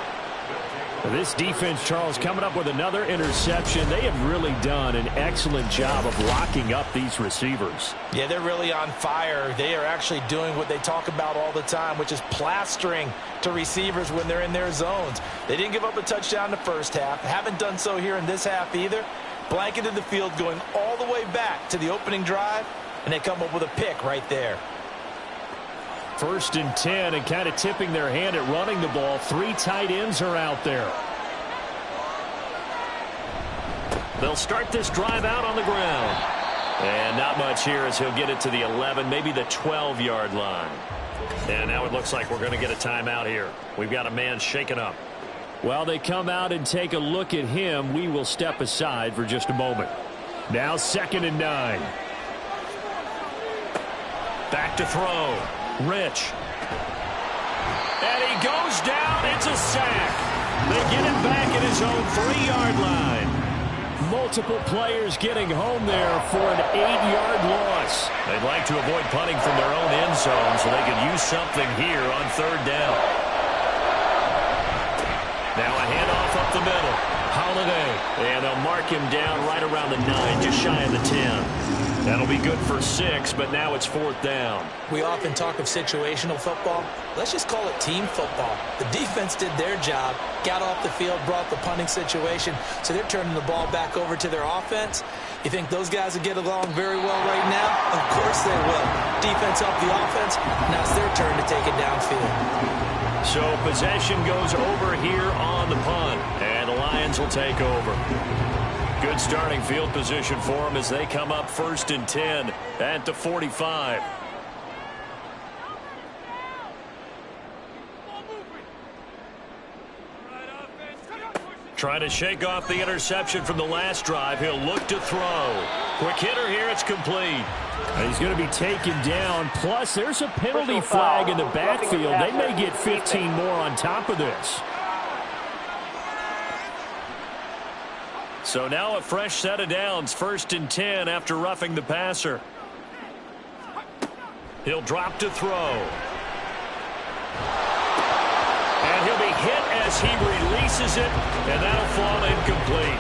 This defense, Charles, coming up with another interception. They have really done an excellent job of locking up these receivers. Yeah, they're really on fire. They are actually doing what they talk about all the time, which is plastering to receivers when they're in their zones. They didn't give up a touchdown in the first half. Haven't done so here in this half either. Blanketed the field going all the way back to the opening drive, and they come up with a pick right there. 1st and 10, and kind of tipping their hand at running the ball. 3 tight ends are out there. They'll start this drive out on the ground. And not much here as he'll get it to the 11, maybe the 12-yard line. And now it looks like we're going to get a timeout here. We've got a man shaken up. While they come out and take a look at him, we will step aside for just a moment. Now 2nd and 9. Back to throw. Rich. And he goes down. It's a sack. They get him back at his own 3-yard line. Multiple players getting home there for an 8-yard loss. They'd like to avoid punting from their own end zone so they could use something here on 3rd down. Now a handoff up the middle. Holiday. And they'll mark him down right around the 9, just shy of the 10. That'll be good for 6, but now it's 4th down. We often talk of situational football. Let's just call it team football. The defense did their job, got off the field, brought the punting situation, so they're turning the ball back over to their offense. You think those guys will get along very well right now? Of course they will. Defense helped the offense. Now it's their turn to take it downfield. So possession goes over here on the punt, and the Lions will take over. Good starting field position for them as they come up 1st and 10 at the 45. Trying to shake off the interception from the last drive. He'll look to throw. Quick hitter here. It's complete. And he's going to be taken down. Plus, there's a penalty flag in the backfield. They may get 15 more on top of this. So now a fresh set of downs. 1st and 10 after roughing the passer. He'll drop to throw. And he'll be hit as he releases it, and that'll fall incomplete.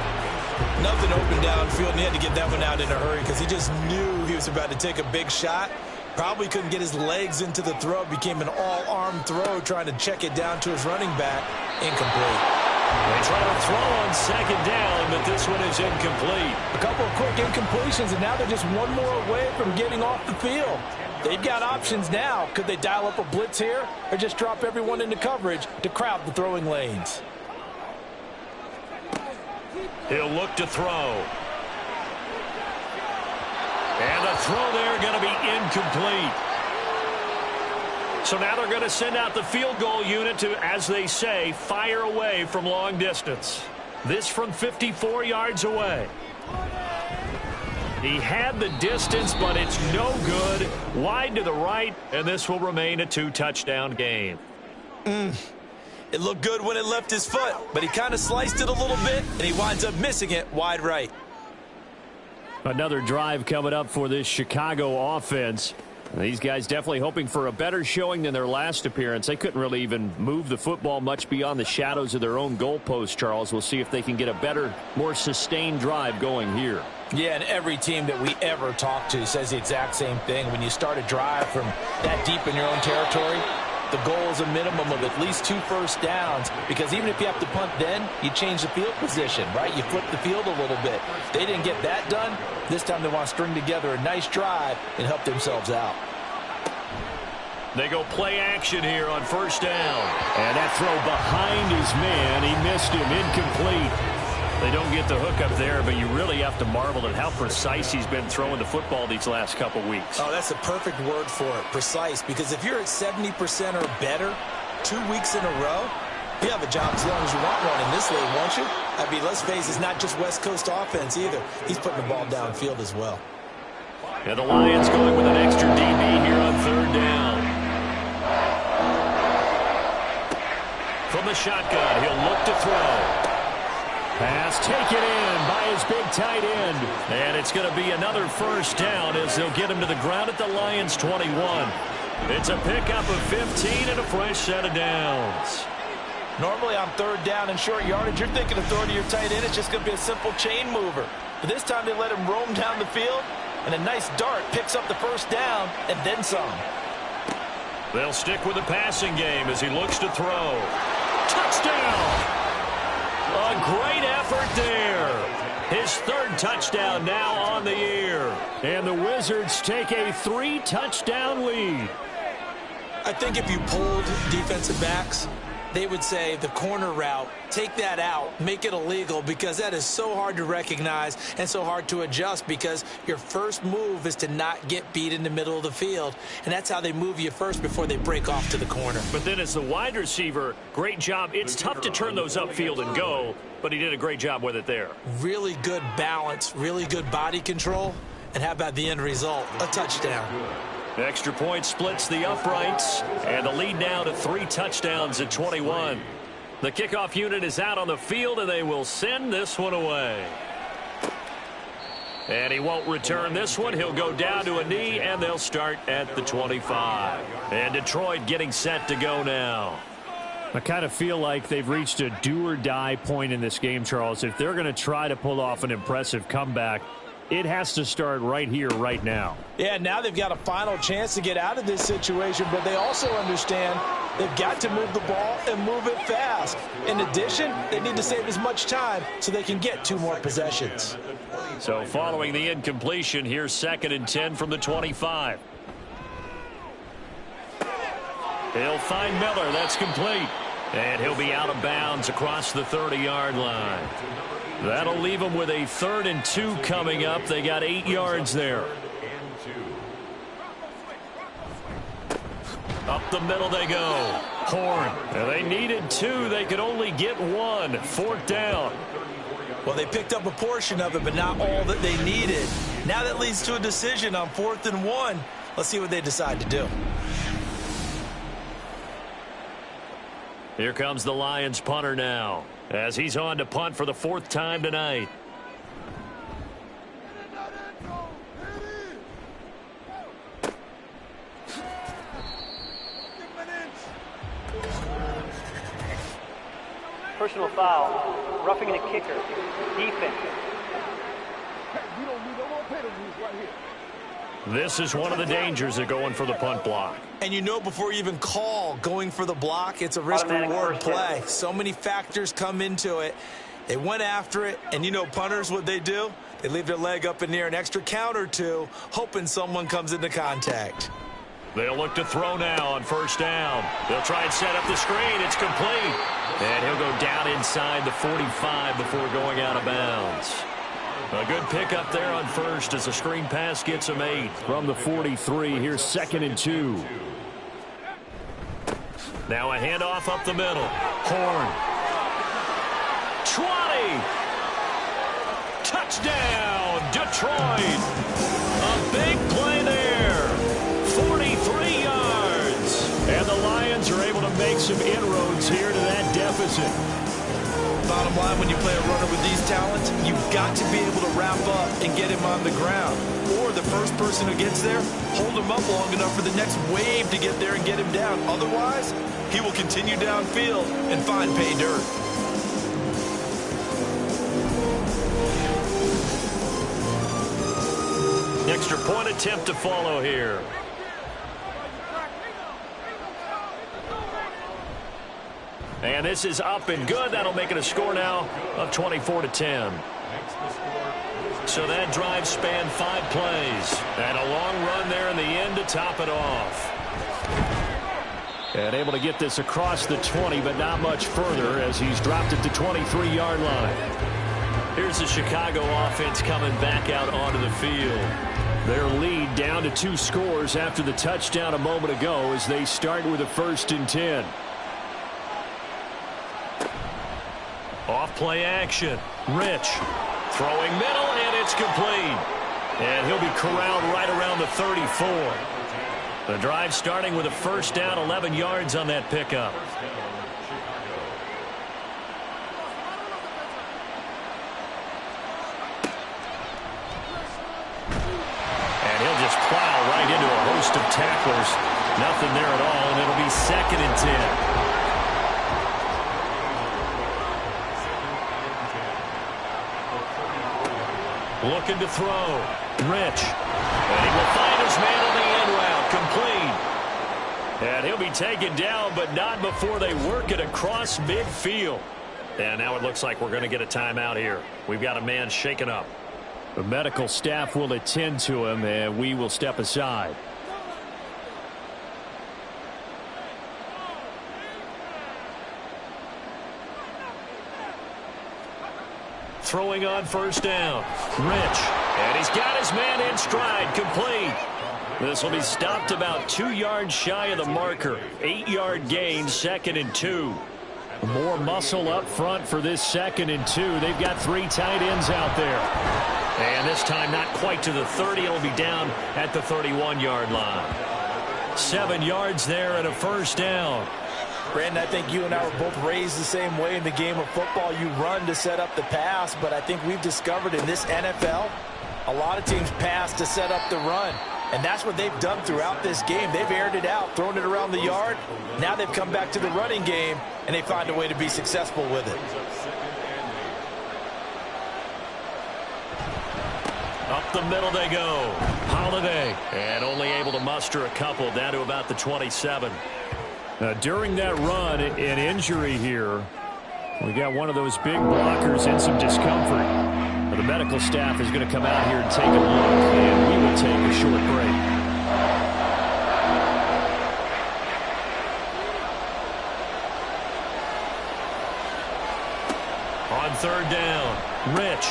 Nothing open downfield, and he had to get that one out in a hurry because he just knew he was about to take a big shot. Probably couldn't get his legs into the throw. Became an all-arm throw trying to check it down to his running back. Incomplete. They try to throw on 2nd down, but this one is incomplete. A couple of quick incompletions, and now they're just one more away from getting off the field. They've got options now. Could they dial up a blitz here or just drop everyone into coverage to crowd the throwing lanes? He'll look to throw. And the throw there going to be incomplete. So now they're going to send out the field goal unit to, as they say, fire away from long distance. This from 54 yards away. He had the distance, but it's no good. Wide to the right, and this will remain a 2-touchdown game. It looked good when it left his foot, but he kind of sliced it a little bit, and he winds up missing it wide right. Another drive coming up for this Chicago offense. These guys definitely hoping for a better showing than their last appearance. They couldn't really even move the football much beyond the shadows of their own goalpost, Charles. We'll see if they can get a better, more sustained drive going here. Yeah, and every team that we ever talk to says the exact same thing. When you start a drive from that deep in your own territory, the goal is a minimum of at least 2 first downs, because even if you have to punt then, you change the field position, right? You flip the field a little bit. They didn't get that done. This time they want to string together a nice drive and help themselves out. They go play action here on 1st down. And that throw behind his man, he missed him, incomplete. They don't get the hook up there, but you really have to marvel at how precise he's been throwing the football these last couple weeks. Oh, that's the perfect word for it, precise, because if you're at 70% or better 2 weeks in a row, you have a job as long as you want one in this league, won't you? I mean, let's face it, it's not just West Coast offense either. He's putting the ball downfield as well. And the Lions going with an extra DB here on 3rd down. From the shotgun, he'll look to throw. Pass taken in by his big tight end. And it's going to be another 1st down as they'll get him to the ground at the Lions' 21. It's a pickup of 15 and a fresh set of downs. Normally on 3rd down and short yardage, you're thinking of throwing to your tight end. It's just going to be a simple chain mover. But this time they let him roam down the field, and a nice dart picks up the 1st down and then some. They'll stick with the passing game as he looks to throw. Touchdown! A great effort there. His 3rd touchdown now on the year. And the Wizards take a 3-touchdown lead. I think if you pulled defensive backs, they would say the corner route, take that out, make it illegal, because that is so hard to recognize and so hard to adjust, because your first move is to not get beat in the middle of the field, and that's how they move you first before they break off to the corner. But then as the wide receiver, great job. It's tough to turn those upfield and go, but he did a great job with it there. Really good balance, really good body control, and how about the end result? A touchdown. Extra point splits the uprights, and the lead now to 3 touchdowns at 21. The kickoff unit is out on the field, and they will send this one away. And he won't return this one. He'll go down to a knee, and they'll start at the 25. And Detroit getting set to go now. I kind of feel like they've reached a do-or-die point in this game, Charles. If they're going to try to pull off an impressive comeback, it has to start right here, right now. Yeah, now they've got a final chance to get out of this situation, but they also understand they've got to move the ball and move it fast. In addition, they need to save as much time so they can get 2 more possessions. So following the incompletion, here's 2nd and 10 from the 25. He'll find Miller. That's complete. And he'll be out of bounds across the 30-yard line. That'll leave them with a 3rd and 2 coming up. They got 8 yards there. Up the middle they go. Horn. And they needed 2. They could only get 1. 4th down. Well, they picked up a portion of it, but not all that they needed. Now that leads to a decision on 4th and 1. Let's see what they decide to do. Here comes the Lions punter now, as he's on to punt for the 4th time tonight. Personal foul, roughing the kicker, defense. We don't need no more penalties right here. This is one of the dangers of going for the punt block. And you know before you even call going for the block, it's a risk-reward play. So many factors come into it. They went after it, and you know punters, what they do? They leave their leg up in the air an extra count or 2, hoping someone comes into contact. They'll look to throw now on 1st down. They'll try and set up the screen. It's complete. And he'll go down inside the 45 before going out of bounds. A good pickup there on 1st as the screen pass gets him 8. From the 43, here's 2nd and 2. Now a handoff up the middle. Horn. 20. Touchdown, Detroit. A big play there. 43 yards. And the Lions are able to make some inroads here to that deficit. Bottom line, when you play a runner with these talents, you've got to be able to wrap up and get him on the ground. Or the first person who gets there, hold him up long enough for the next wave to get there and get him down. Otherwise, he will continue downfield and find pay dirt. Extra point attempt to follow here. And this is up and good. That'll make it a score now of 24-10. So that drive spanned 5 plays. And a long run there in the end to top it off. And able to get this across the 20, but not much further as he's dropped it to 23-yard line. Here's the Chicago offense coming back out onto the field. Their lead down to 2 scores after the touchdown a moment ago as they start with a 1st and 10. Off play action. Rich throwing middle, and it's complete. And he'll be corralled right around the 34. The drive starting with a 1st down, 11 yards on that pickup. And he'll just plow right into a host of tacklers. Nothing there at all, and it'll be 2nd and 10. Looking to throw. Rich. And he will find his man on the end route. Complete. And he'll be taken down, but not before they work it across midfield. And now it looks like we're going to get a timeout here. We've got a man shaken up. The medical staff will attend to him, and we will step aside. Throwing on 1st down. Rich. And he's got his man in stride. Complete. This will be stopped about 2 yards shy of the marker. 8-yard gain, 2nd and 2. More muscle up front for this 2nd and 2. They've got 3 tight ends out there. And this time not quite to the 30. It'll be down at the 31-yard line. 7 yards there and a first down. Brandon, I think you and I were both raised the same way in the game of football. You run to set up the pass, but I think we've discovered in this NFL, a lot of teams pass to set up the run. And that's what they've done throughout this game. They've aired it out, thrown it around the yard. Now they've come back to the running game, and they find a way to be successful with it. Up the middle they go. Holiday. And only able to muster a couple down to about the 27. During that run, an injury here. We got one of those big blockers in some discomfort. The medical staff is going to come out here and take a look, and we will take a short break. On third down, Rich.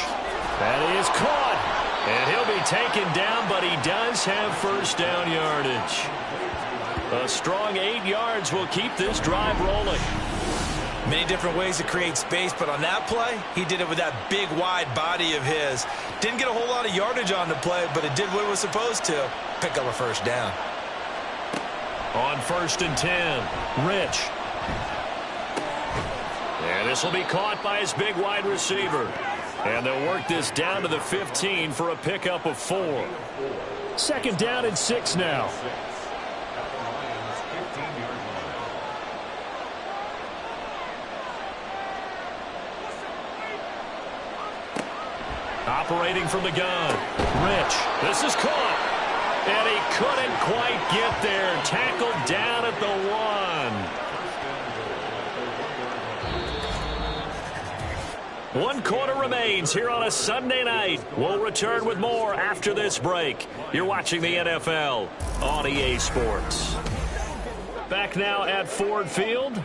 That is caught. And he'll be taken down, but he does have first down yardage. A strong 8 yards will keep this drive rolling. Many different ways to create space, but on that play, he did it with that big, wide body of his. Didn't get a whole lot of yardage on the play, but it did what it was supposed to. Pick up a first down. On 1st and 10, Rich. And this will be caught by his big wide receiver. And they'll work this down to the 15 for a pickup of 4. 2nd down and 6 now. Operating from the gun, Rich. This is caught. And he couldn't quite get there. Tackled down at the 1. 1 quarter remains here on a Sunday night. We'll return with more after this break. You're watching the NFL on EA Sports. Back now at Ford Field.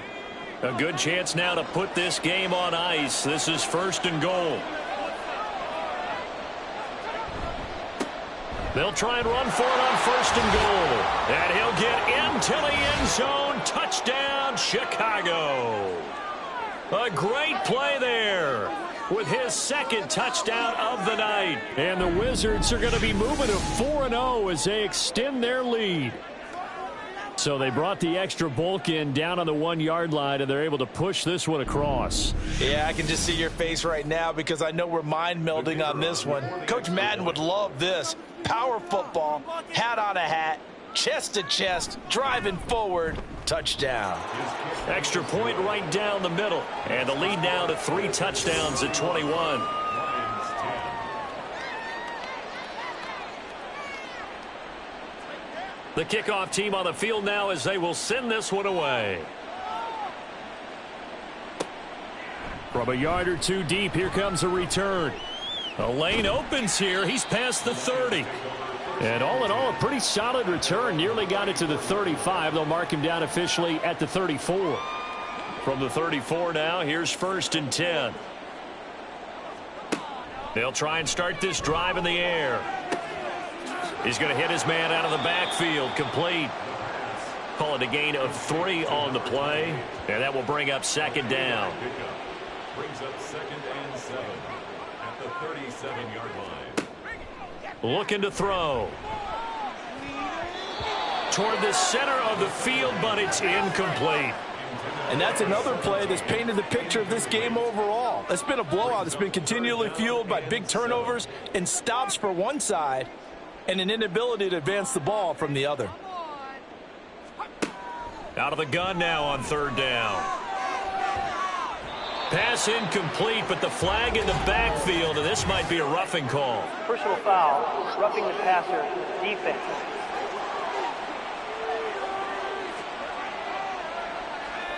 A good chance now to put this game on ice. This is 1st and goal. They'll try and run for it on 1st and goal. And he'll get into the end zone. Touchdown, Chicago. A great play there with his 2nd touchdown of the night. And the Wizards are going to be moving to 4-0 as they extend their lead. So they brought the extra bulk in down on the 1-yard line, and they're able to push this one across. Yeah, I can just see your face right now because I know we're mind melding on this one. Coach Madden would love this. Power football, hat on a hat, chest to chest, driving forward, touchdown. Extra point right down the middle. And the lead now to 3 touchdowns at 21. The kickoff team on the field now as they will send this one away. From a yard or 2 deep, here comes a return. A lane opens here. He's past the 30. And all in all, a pretty solid return. Nearly got it to the 35. They'll mark him down officially at the 34. From the 34 now, here's 1st and 10. They'll try and start this drive in the air. He's going to hit his man out of the backfield. Complete. Call it a gain of 3 on the play. And that will bring up 2nd down. Brings up 2nd and 7 at the 37-yard line. Looking to throw. Toward the center of the field, but it's incomplete. And that's another play that's painted the picture of this game overall. It's been a blowout. It's been continually fueled by big turnovers and stops for one side and an inability to advance the ball from the other. Out of the gun now on 3rd down. Pass incomplete, but the flag in the backfield, and this might be a roughing call. Personal foul, roughing the passer, defense.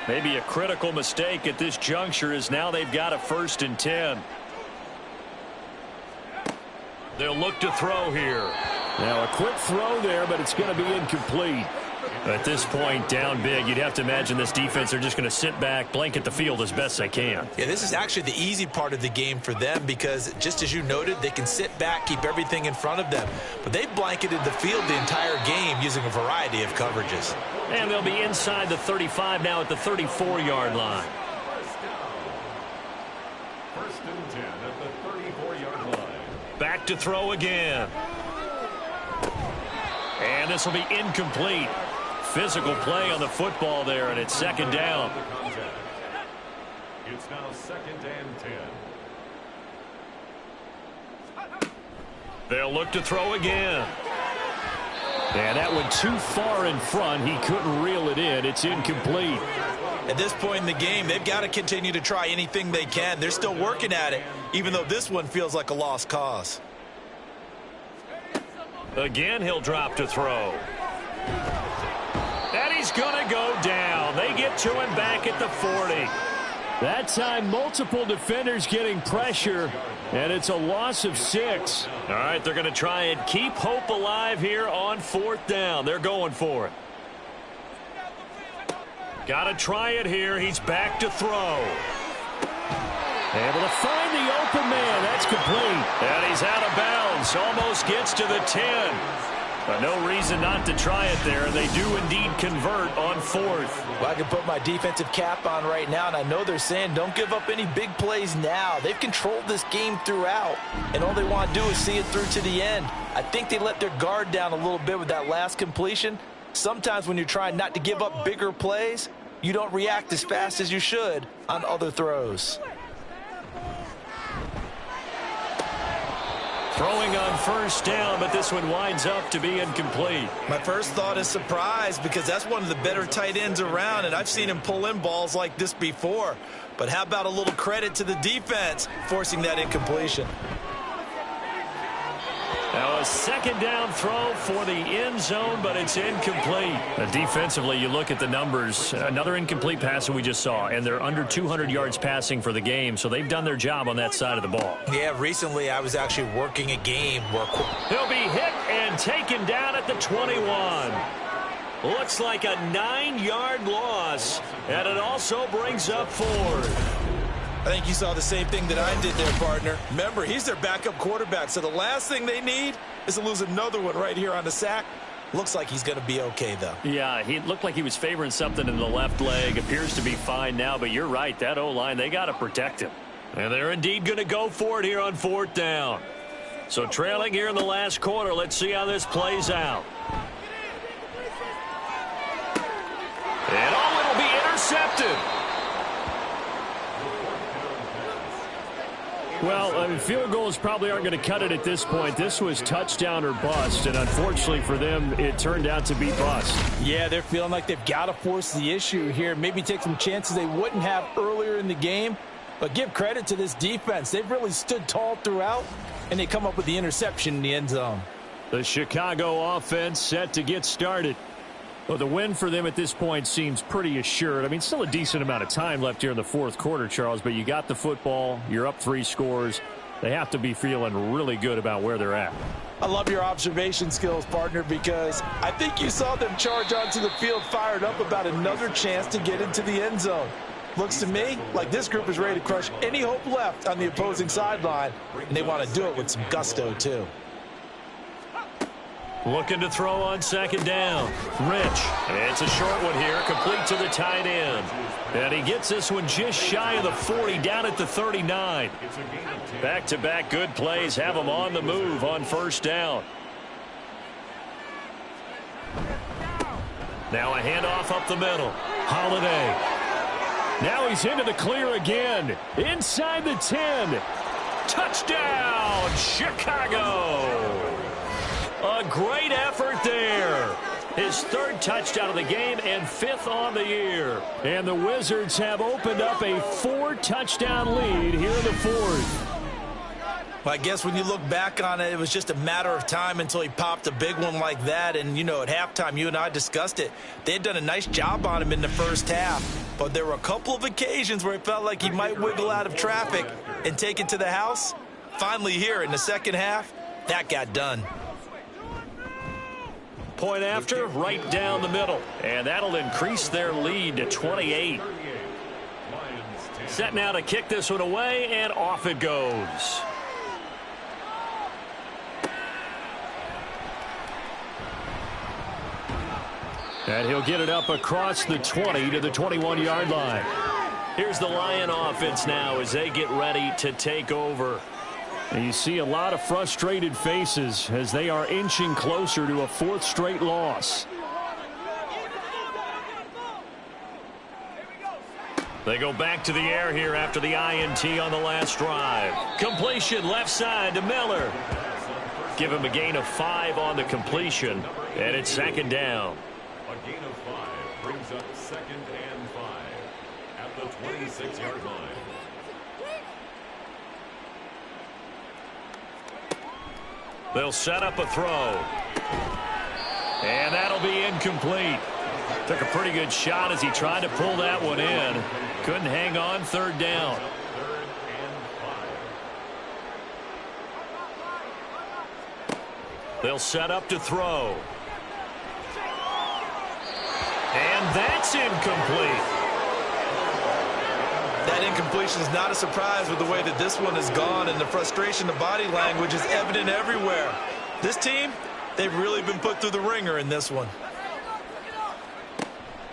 Maybe a critical mistake at this juncture as now they've got a 1st and 10. They'll look to throw here. Now a quick throw there, but it's going to be incomplete. At this point, down big, you'd have to imagine this defense are just going to sit back, blanket the field as best they can. Yeah, this is actually the easy part of the game for them because, just as you noted, they can sit back, keep everything in front of them. But they've blanketed the field the entire game using a variety of coverages. And they'll be inside the 35 now at the 34-yard line. 1st and 10 at the 34-yard line. Back to throw again. And this will be incomplete. physical play on the football there, and it's second down. It's now 2nd and 10. They'll look to throw again. And that went too far in front. He couldn't reel it in. It's incomplete. At this point in the game, they've got to continue to try anything they can. They're still working at it, even though this one feels like a lost cause. Again, he'll drop to throw. And he's going to go down. They get to him back at the 40. That time, multiple defenders getting pressure, and it's a loss of 6. All right, they're going to try and keep hope alive here on 4th down. They're going for it. Got to try it here. He's back to throw. Able to find the open man. That's complete. And he's out of bounds. Almost gets to the 10. But no reason not to try it there. They do indeed convert on 4th. Well, I can put my defensive cap on right now, and I know they're saying don't give up any big plays now. They've controlled this game throughout, and all they want to do is see it through to the end. I think they let their guard down a little bit with that last completion. Sometimes when you're trying not to give up bigger plays, you don't react as fast as you should on other throws. Throwing on 1st down, but this one winds up to be incomplete. My first thought is surprise, because that's one of the better tight ends around, and I've seen him pull in balls like this before. But how about a little credit to the defense forcing that incompletion? Now a 2nd down throw for the end zone, but it's incomplete. Defensively, you look at the numbers. Another incomplete pass that we just saw, and they're under 200 yards passing for the game, so they've done their job on that side of the ball. Yeah, recently I was actually working a game where he'll be hit and taken down at the 21. Looks like a 9-yard loss, and it also brings up 4th. I think you saw the same thing that I did there, partner. Remember, he's their backup quarterback, so the last thing they need is to lose another one right here on the sack. Looks like he's going to be okay, though. Yeah, he looked like he was favoring something in the left leg. Appears to be fine now, but you're right. That O-line, they got to protect him. And they're indeed going to go for it here on 4th down. So trailing here in the last quarter. Let's see how this plays out. And it'll be intercepted. Well, field goals probably aren't going to cut it at this point. This was touchdown or bust, and unfortunately for them, it turned out to be bust. Yeah, they're feeling like they've got to force the issue here. Maybe take some chances they wouldn't have earlier in the game. But give credit to this defense. They've really stood tall throughout, and they come up with the interception in the end zone. The Chicago offense set to get started. Well, the win for them at this point seems pretty assured. I mean, still a decent amount of time left here in the 4th quarter, Charles, but you got the football. You're up 3 scores. They have to be feeling really good about where they're at. I love your observation skills, partner, because I think you saw them charge onto the field fired up about another chance to get into the end zone. Looks to me like this group is ready to crush any hope left on the opposing sideline, and they want to do it with some gusto, too. Looking to throw on 2nd down. Rich. It's a short one here, complete to the tight end. And he gets this one just shy of the 40, down at the 39. Back-to-back good plays have him on the move on 1st down. Now a handoff up the middle. Holiday. Now he's into the clear again. Inside the 10. Touchdown, Chicago! A great effort there. His 3rd touchdown of the game and 5th on the year. And the Wizards have opened up a 4-touchdown lead here in the 4th. Well, I guess when you look back on it, it was just a matter of time until he popped a big one like that. And, you know, at halftime, you and I discussed it. They had done a nice job on him in the first half. But there were a couple of occasions where it felt like he might wiggle out of traffic and take it to the house. Finally here in the second half, that got done. Point after, right down the middle. And that'll increase their lead to 28. Set now to kick this one away, and off it goes. And he'll get it up across the 20 to the 21-yard line. Here's the Lion offense now as they get ready to take over. And you see a lot of frustrated faces as they are inching closer to a 4th straight loss. They go back to the air here after the INT on the last drive. Completion left side to Miller. Give him a gain of 5 on the completion, and it's second down. A gain of 5 brings up 2nd and 5 at the 26-yard line. They'll set up a throw. And that'll be incomplete. Took a pretty good shot as he tried to pull that one in. Couldn't hang on, third down. 3rd and 5. They'll set up to throw. And that's incomplete. That incompletion is not a surprise with the way that this one has gone, and the frustration, the body language is evident everywhere. This team, they've really been put through the ringer in this one.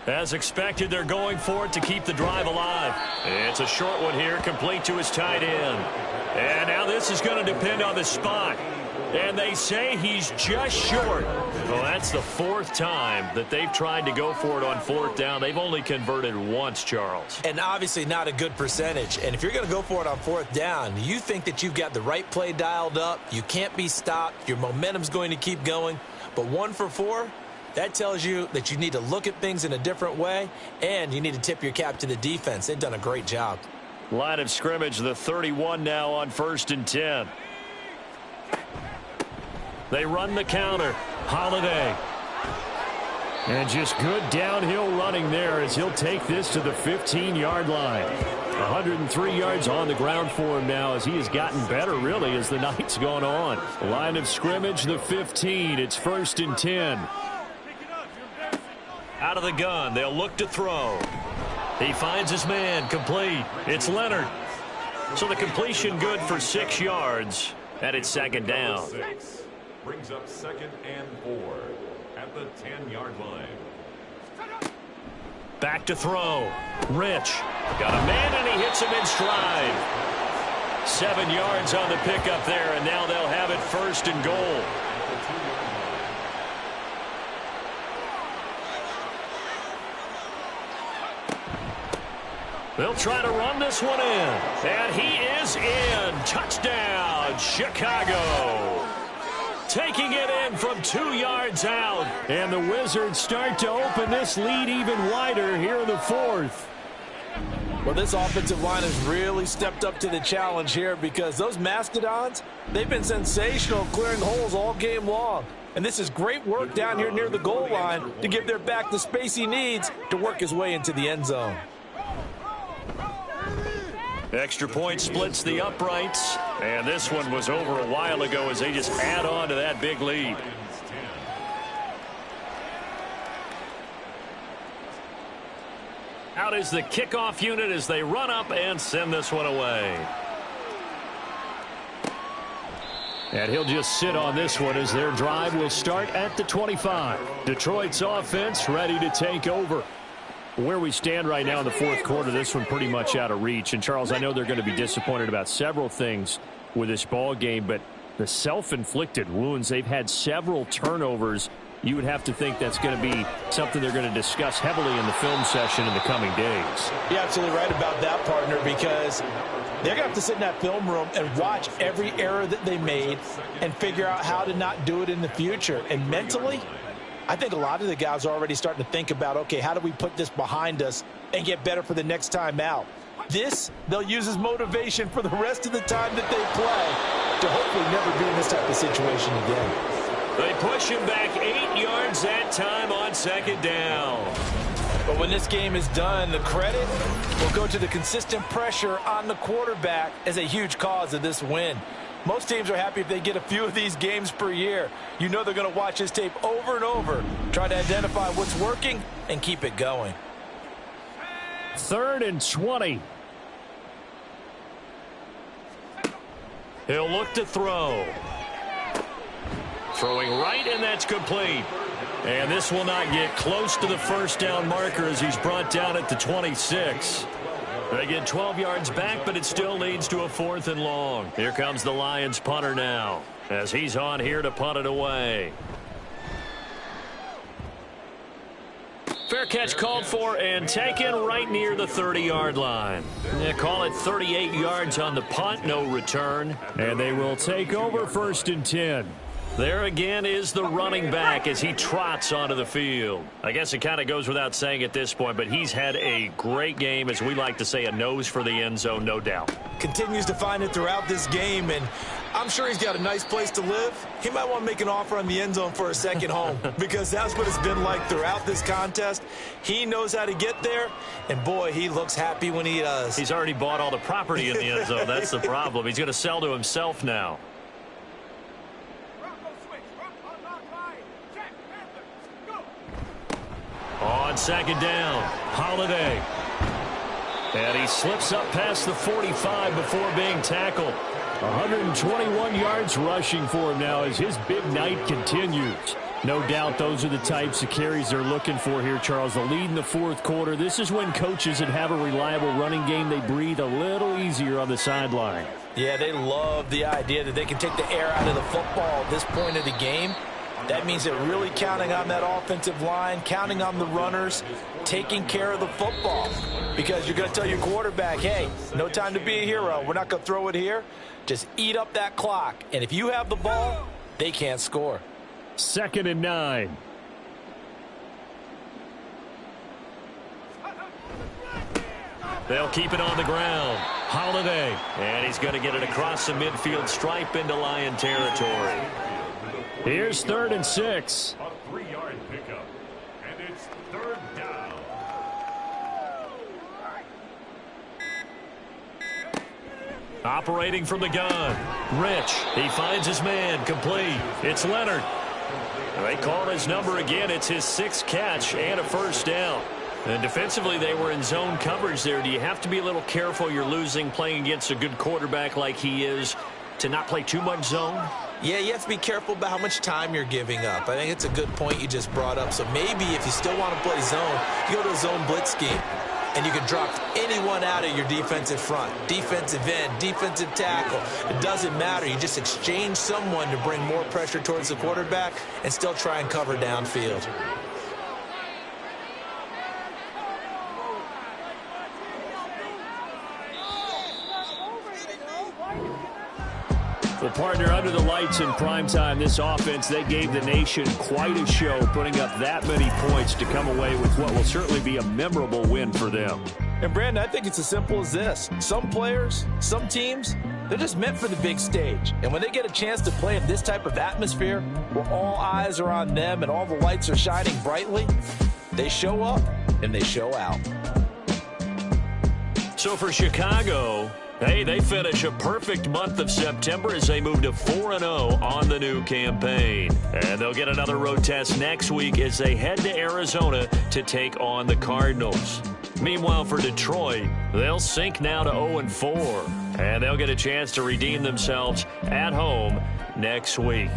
As expected, they're going for it to keep the drive alive. It's a short one here, complete to his tight end. And now this is going to depend on the spot. And they say he's just short. Well, that's the 4th time that they've tried to go for it on 4th down. They've only converted once, Charles. And obviously not a good percentage. And if you're going to go for it on 4th down, you think that you've got the right play dialed up. You can't be stopped. Your momentum's going to keep going. But 1 for 4, that tells you that you need to look at things in a different way, and you need to tip your cap to the defense. They've done a great job. Line of scrimmage, the 31 now on 1st and 10. They run the counter. Holiday. And just good downhill running there as he'll take this to the 15-yard line. 103 yards on the ground for him now as he has gotten better, really, as the night's gone on. Line of scrimmage, the 15. It's 1st and 10. Out of the gun. They'll look to throw. He finds his man. Complete. It's Leonard. So the completion good for 6 yards. And it's second down. 6 brings up 2nd and 4 at the 10-yard line. Back to throw. Rich. Got a man, and he hits him in stride. 7 yards on the pickup there, and now they'll have it 1st and goal. They'll try to run this one in. And he is in. Touchdown, Chicago. Taking it in from 2 yards out. And the Wizards start to open this lead even wider here in the 4th. Well, this offensive line has really stepped up to the challenge here because those Mastodons, they've been sensational clearing holes all game long. And this is great work down here near the goal line to give their back the space he needs to work his way into the end zone. Extra point splits the uprights. And this one was over a while ago as they just add on to that big lead. Out is the kickoff unit as they run up and send this one away. And he'll just sit on this one as their drive will start at the 25. Detroit's offense ready to take over. Where we stand right now in the 4th quarter, this one pretty much out of reach. And, Charles, I know they're going to be disappointed about several things with this ball game, but the self-inflicted wounds, they've had several turnovers. You would have to think that's going to be something they're going to discuss heavily in the film session in the coming days. You're absolutely right about that, partner, because they're going to have to sit in that film room and watch every error that they made and figure out how to not do it in the future. And mentally, I think a lot of the guys are already starting to think about, okay, how do we put this behind us and get better for the next time out? This, they'll use as motivation for the rest of the time that they play to hopefully never be in this type of situation again. They push him back 8 yards that time on second down. But when this game is done, the credit will go to the consistent pressure on the quarterback as a huge cause of this win. Most teams are happy if they get a few of these games per year. You know they're going to watch this tape over and over, try to identify what's working and keep it going. 3rd and 20. He'll look to throw. Throwing right, and that's complete. And this will not get close to the 1st down marker as he's brought down at the 26. They get 12 yards back, but it still leads to a 4th and long. Here comes the Lions punter now as he's on here to punt it away. Fair catch called for and taken right near the 30-yard line. They call it 38 yards on the punt, no return. And they will take over 1st and 10. There again is the running back as he trots onto the field. I guess it kind of goes without saying at this point, but he's had a great game, as we like to say, a nose for the end zone, no doubt. Continues to find it throughout this game, and I'm sure he's got a nice place to live. He might want to make an offer on the end zone for a second home because that's what it's been like throughout this contest. He knows how to get there, and boy, he looks happy when he does. He's already bought all the property in the end zone. That's the problem. He's going to sell to himself now. On 2nd down, Holiday. And he slips up past the 45 before being tackled. 121 yards rushing for him now as his big night continues. No doubt those are the types of carries they're looking for here, Charles. The lead in the 4th quarter. This is when coaches that have a reliable running game, they breathe a little easier on the sideline. Yeah, they love the idea that they can take the air out of the football at this point of the game. That means they're really counting on that offensive line, counting on the runners, taking care of the football. Because you're going to tell your quarterback, hey, no time to be a hero. We're not going to throw it here. Just eat up that clock. And if you have the ball, they can't score. 2nd and 9. They'll keep it on the ground. Holiday. And he's going to get it across the midfield stripe into Lion territory. Here's 3rd and 6. A 3-yard pickup, and it's 3rd down. Operating from the gun. Rich. He finds his man. Complete. It's Leonard. They call his number again. It's his 6th catch and a 1st down. And defensively, they were in zone coverage there. Do you have to be a little careful? You're losing playing against a good quarterback like he is to not play too much zone? Yeah, you have to be careful about how much time you're giving up. I think it's a good point you just brought up. So maybe if you still want to play zone, you go to a zone blitz scheme. And you can drop anyone out of your defensive front. Defensive end, defensive tackle. It doesn't matter. You just exchange someone to bring more pressure towards the quarterback and still try and cover downfield. The partner under the lights in primetime, this offense, they gave the nation quite a show, putting up that many points to come away with what will certainly be a memorable win for them. And, Brandon, I think it's as simple as this. Some players, some teams, they're just meant for the big stage. And when they get a chance to play in this type of atmosphere where all eyes are on them and all the lights are shining brightly, they show up and they show out. So for Chicago, hey, they finish a perfect month of September as they move to 4-0 on the new campaign. And they'll get another road test next week as they head to Arizona to take on the Cardinals. Meanwhile, for Detroit, they'll sink now to 0-4. And they'll get a chance to redeem themselves at home next week.